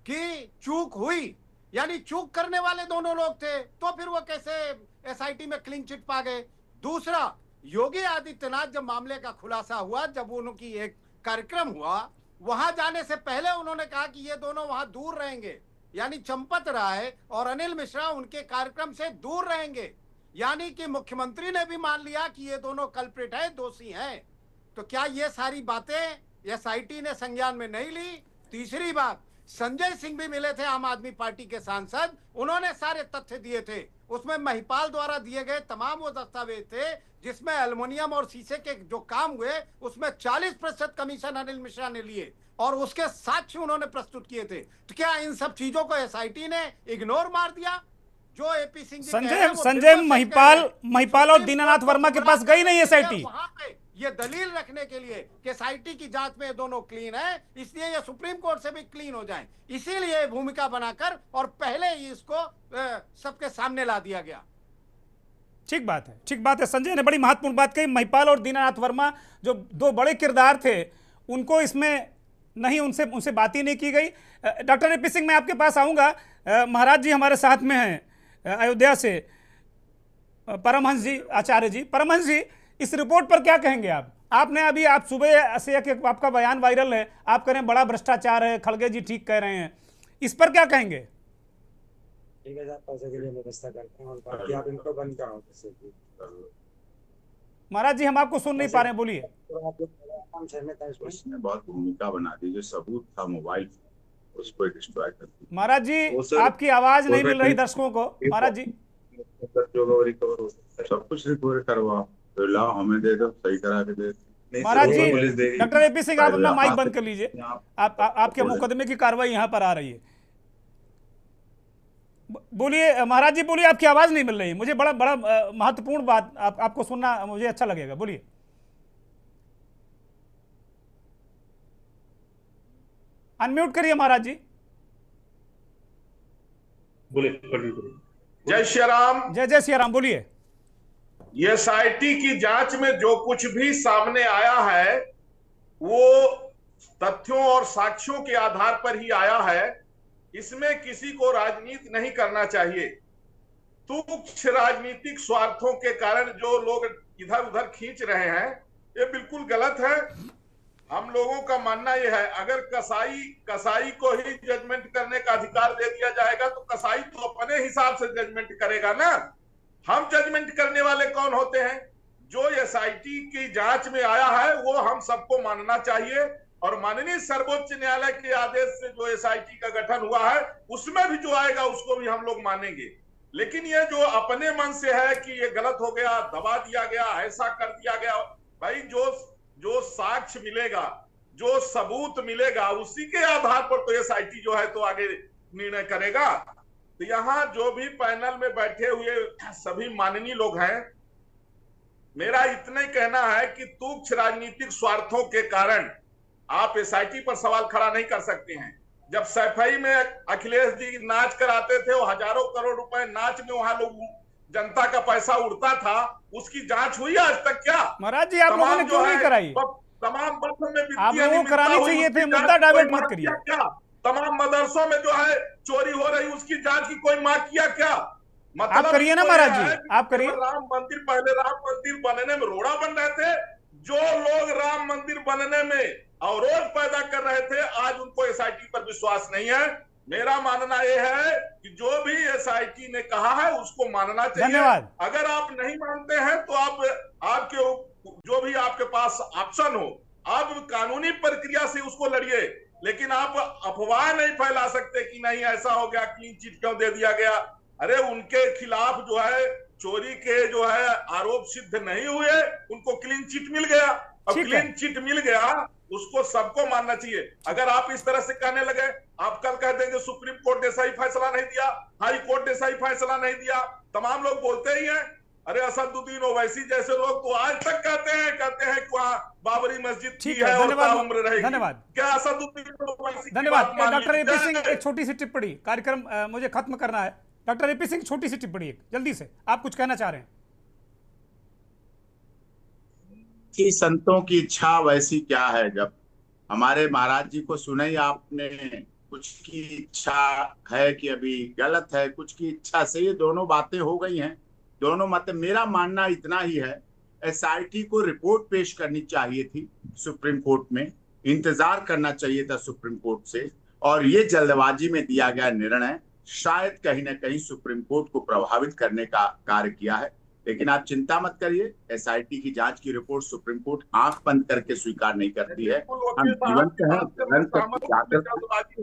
कि चूक हुई, यानी चूक करने वाले दोनों लोग थे, तो फिर वो कैसे SIT में क्लीन चिट पा गए। दूसरा, योगी आदित्यनाथ जब मामले का खुलासा हुआ, जब उनकी एक कार्यक्रम हुआ, वहां जाने से पहले उन्होंने कहा कि ये दोनों वहां दूर रहेंगे, यानी चंपत राय और अनिल मिश्रा उनके कार्यक्रम से दूर रहेंगे। यानी कि मुख्यमंत्री ने भी मान लिया कि ये दोनों कल्प्रिट है, दोषी हैं। तो क्या ये सारी बातें SIT ने संज्ञान में नहीं ली? तीसरी बात, संजय सिंह भी मिले थे, आम आदमी पार्टी के सांसद, उन्होंने सारे तथ्य दिए थे। उसमें महिपाल द्वारा दिए गए तमाम वो दस्तावेज थे जिसमें एल्युमिनियम और शीशे के जो काम हुए उसमें 40% कमीशन अनिल मिश्रा ने लिए और उसके साक्ष्य उन्होंने प्रस्तुत किए थे। तो क्या इन सब चीजों को SIT ने इग्नोर मार दिया? जो AP सिंह संजय महिपाल और दीनानाथ वर्मा के पास गई नहीं SIT। ये दलील रखने के लिए कि SIT की जांच में ये दोनों क्लीन है, इसलिए ये सुप्रीम कोर्ट से भी क्लीन हो जाएं, इसीलिए भूमिका बनाकर और पहले ही इसको सबके सामने ला दिया गया। ठीक बात है। संजय ने बड़ी महत्वपूर्ण बात कही। महिपाल और दीनानाथ वर्मा जो दो बड़े किरदार थे, उनको इसमें नहीं, उनसे बात ही नहीं की गई। डॉक्टर AP सिंह, मैं आपके पास आऊँगा। महाराज जी हमारे साथ में हैं अयोध्या से, परमहंस जी, आचार्य जी। परमहंस जी, इस रिपोर्ट पर क्या कहेंगे आपने अभी, आप सुबह से आपका बयान वायरल है, आप कह रहे हैं बड़ा भ्रष्टाचार है, खड़गे जी ठीक कह रहे हैं, इस पर क्या कहेंगे? ठीक है साहब, पैसे के लिए व्यवस्था करते हैं और बाकी आप इनको बंद कराओ। महाराज जी हम आपको सुन नहीं पा रहे हैं, बोलिए। उसने बहुत भूमिका बना दी, जो सबूत था मोबाइल उसको डिस्ट्रॉय कर दिया। महाराज जी आपकी आवाज नहीं मिल रही दर्शकों को। महाराज जी सब कुछ रिकवर करवाओ, तो लाओ हमें दे दो, सही करा के दे। महाराज जी, डॉक्टर AP सिंह आप अपना माइक बंद कर लीजिए, आपके मुकदमे की कार्रवाई यहाँ पर आ रही है। बोलिए महाराज जी, बोलिए, आपकी आवाज नहीं मिल रही। मुझे बड़ा महत्वपूर्ण बात आपको सुनना मुझे अच्छा लगेगा, बोलिए। अनम्यूट करिए महाराज जी। बोलिए। जय श्री राम। जय श्री राम, बोलिए। ये SIT की जांच में जो कुछ भी सामने आया है वो तथ्यों और साक्ष्यों के आधार पर ही आया है। इसमें किसी को राजनीति नहीं करना चाहिए। तुच्छ राजनीतिक स्वार्थों के कारण जो लोग इधर उधर खींच रहे हैं, ये बिल्कुल गलत है। हम लोगों का मानना यह है, अगर कसाई को ही जजमेंट करने का अधिकार दे दिया जाएगा तो कसाई तो अपने हिसाब से जजमेंट करेगा ना। हम जजमेंट करने वाले कौन होते हैं? जो SIT की जांच में आया है वो हम सबको मानना चाहिए, और माननीय सर्वोच्च न्यायालय के आदेश से जो SIT का गठन हुआ है उसमें भी जो आएगा उसको भी हम लोग मानेंगे। लेकिन ये जो अपने मन से है कि ये गलत हो गया, दबा दिया गया, ऐसा कर दिया गया, भाई जो साक्ष्य मिलेगा, जो सबूत मिलेगा, उसी के आधार पर तो SIT जो है तो आगे निर्णय करेगा। तो यहाँ जो भी पैनल में बैठे हुए सभी माननीय लोग हैं, मेरा इतना ही कहना है कि तुच्छ राजनीतिक स्वार्थों के कारण आप SIT पर सवाल खड़ा नहीं कर सकते हैं। जब सफाई में अखिलेश जी नाच कराते थे, वो हजारों करोड़ रुपए नाच में वहां लोग जनता का पैसा उड़ता था, उसकी जांच हुई आज तक क्या? महाराज जी आप लोगों ने क्यों नहीं कराई? तमाम बसों में आप लोगों को करानी चाहिए थे, मुद्दा डाइवर्ट मत करिए। क्या तमाम मदरसों में जो है चोरी हो रही उसकी जांच की कोई मांग किया क्या? मतलब आप करिए ना महाराज जी, आप करिए। राम मंदिर, पहले राम मंदिर बनने में रोड़ा बन रहे थे, जो लोग राम मंदिर बनने में अवरोध पैदा कर रहे थे, आज उनको एसआईटी पर विश्वास नहीं है। मेरा मानना यह है कि जो भी एसआईटी ने कहा है उसको मानना चाहिए। धन्यवाद। अगर आप नहीं मानते हैं तो आप आपके जो भी आपके पास ऑप्शन हो, आप कानूनी प्रक्रिया से उसको लड़िए, लेकिन आप अफवाह नहीं फैला सकते कि नहीं ऐसा हो गया, क्लीन चिट क्यों दे दिया गया। अरे उनके खिलाफ जो है चोरी के जो है आरोप सिद्ध नहीं हुए, उनको क्लीन चिट मिल गया। अब क्लीन चिट मिल गया, उसको सबको मानना चाहिए। अगर आप इस तरह से कहने लगे, आप कल कह देंगे सुप्रीम कोर्ट ने सही फैसला नहीं दिया, हाई कोर्ट ने सही फैसला नहीं दिया, तमाम लोग बोलते ही हैं। अरे असदुद्दीन ओवैसी जैसे लोग तो आज तक कहते हैं कि वहाँ बाबरी मस्जिद की है और ताउम्र रहेगी। धन्यवाद। क्या असदुद्दीन ओवैसी? धन्यवाद। डॉक्टर एपी सिंह, एक छोटी सी टिप्पणी, कार्यक्रम मुझे खत्म करना है। डॉक्टर एपी सिंह, छोटी सी टिप्पणी एक जल्दी से, आप कुछ कहना चाह रहे हैं? कि संतों की इच्छा वैसी क्या है। जब हमारे महाराज जी को सुना ही आपने, कुछ की इच्छा है कि अभी गलत है, कुछ की इच्छा से ये दोनों बातें हो गई हैं। दोनों मतलब मेरा मानना इतना ही है, एसआईटी को रिपोर्ट पेश करनी चाहिए थी सुप्रीम कोर्ट में, इंतजार करना चाहिए था सुप्रीम कोर्ट से, और ये जल्दबाजी में दिया गया निर्णय शायद कहीं ना कहीं सुप्रीम कोर्ट को प्रभावित करने का कार्य किया है। लेकिन आप चिंता मत करिए, एसआईटी की जांच की रिपोर्ट सुप्रीम कोर्ट आंख बंद करके स्वीकार नहीं करती है। हम जीवंत हैं,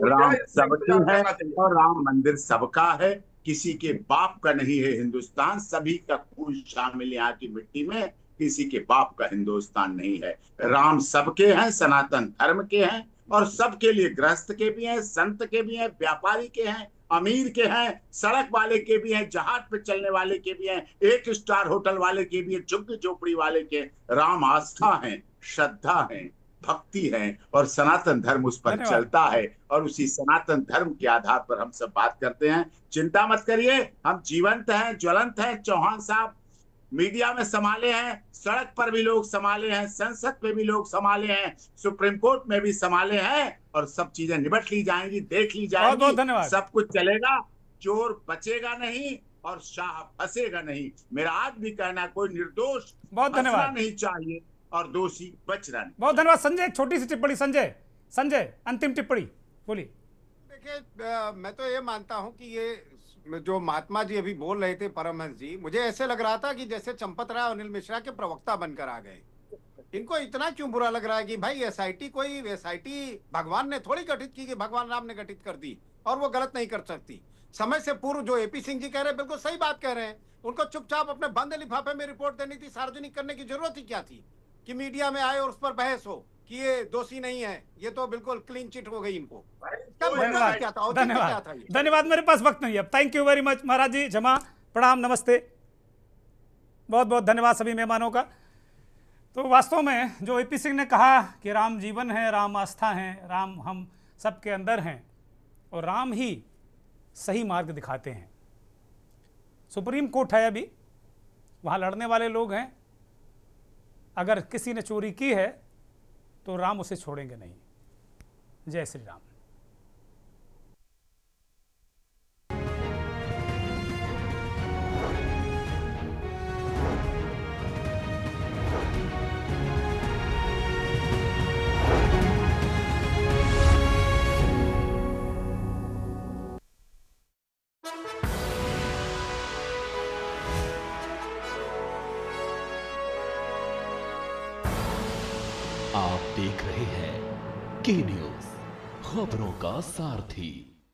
राम सबके हैं और राम मंदिर सबका है, किसी के बाप का नहीं है हिंदुस्तान, सभी का खून शामिल यहाँ की मिट्टी में, किसी के बाप का हिंदुस्तान नहीं है। राम सबके हैं, सनातन धर्म के हैं, और सबके लिए गृहस्थ के भी हैं, संत के भी हैं, व्यापारी के हैं, अमीर के हैं, सड़क वाले के भी हैं, जहाज पे चलने वाले के भी हैं, 1 स्टार होटल वाले के भी हैं, झुग्गी झोपड़ी वाले के। राम आस्था है, श्रद्धा है, भक्ति है, और सनातन धर्म उस पर चलता है, और उसी सनातन धर्म के आधार पर हम सब बात करते हैं। चिंता मत करिए, हम जीवंत हैं, ज्वलंत हैं। चौहान साहब मीडिया में संभाले हैं, सड़क पर भी लोग संभाले हैं, संसद में भी लोग संभाले हैं, सुप्रीम कोर्ट में भी संभाले हैं, और सब चीजें निबट ली जाएंगी, देख ली जाएंगी। बहुत धन्यवाद। सब कुछ चलेगा, चोर बचेगा नहीं और शाह फंसेगा नहीं। मेरा आज भी कहना, कोई निर्दोष धन्यवाद नहीं चाहिए और दोषी बचना नहीं। बहुत धन्यवाद। संजय, छोटी सी टिप्पणी। संजय अंतिम टिप्पणी बोलिए। देखिए, मैं तो ये मानता हूं कि ये जो महात्मा जी अभी बोल रहे थे, परमहंस जी, मुझे ऐसे लग रहा था कि जैसे चंपत राय अनिल मिश्रा के प्रवक्ता बनकर आ गए। इनको इतना क्यों बुरा लग रहा है कि भाई एसआईटी भगवान ने थोड़ी गठित की, कि भगवान राम ने गठित कर दी, और वो गलत नहीं कर सकती। समय से पूर्व जो एपी सिंह जी कह रहे हैं, बिल्कुल सही बात कह रहे हैं। उनको चुपचाप अपने बंद लिफाफे में रिपोर्ट देनी थी, सार्वजनिक करने की जरूरत ही क्या थी कि मीडिया में आए और उस पर बहस हो कि ये दोषी नहीं है, ये तो बिल्कुल क्लीन चिट हो गई इनको। धन्यवाद। मेरे पास वक्त नहीं है अब। थैंक यू वेरी मच महाराज जी, जमा प्रणाम, नमस्ते, बहुत बहुत धन्यवाद सभी मेहमानों का। तो वास्तव में जो एपी सिंह ने कहा कि राम जीवन है, राम आस्था है, राम हम सबके अंदर हैं, और राम ही सही मार्ग दिखाते हैं। सुप्रीम कोर्ट है अभी, वहाँ लड़ने वाले लोग हैं। अगर किसी ने चोरी की है तो राम उसे छोड़ेंगे नहीं। जय श्री राम। आप देख रहे हैं के न्यूज़, खबरों का सारथी।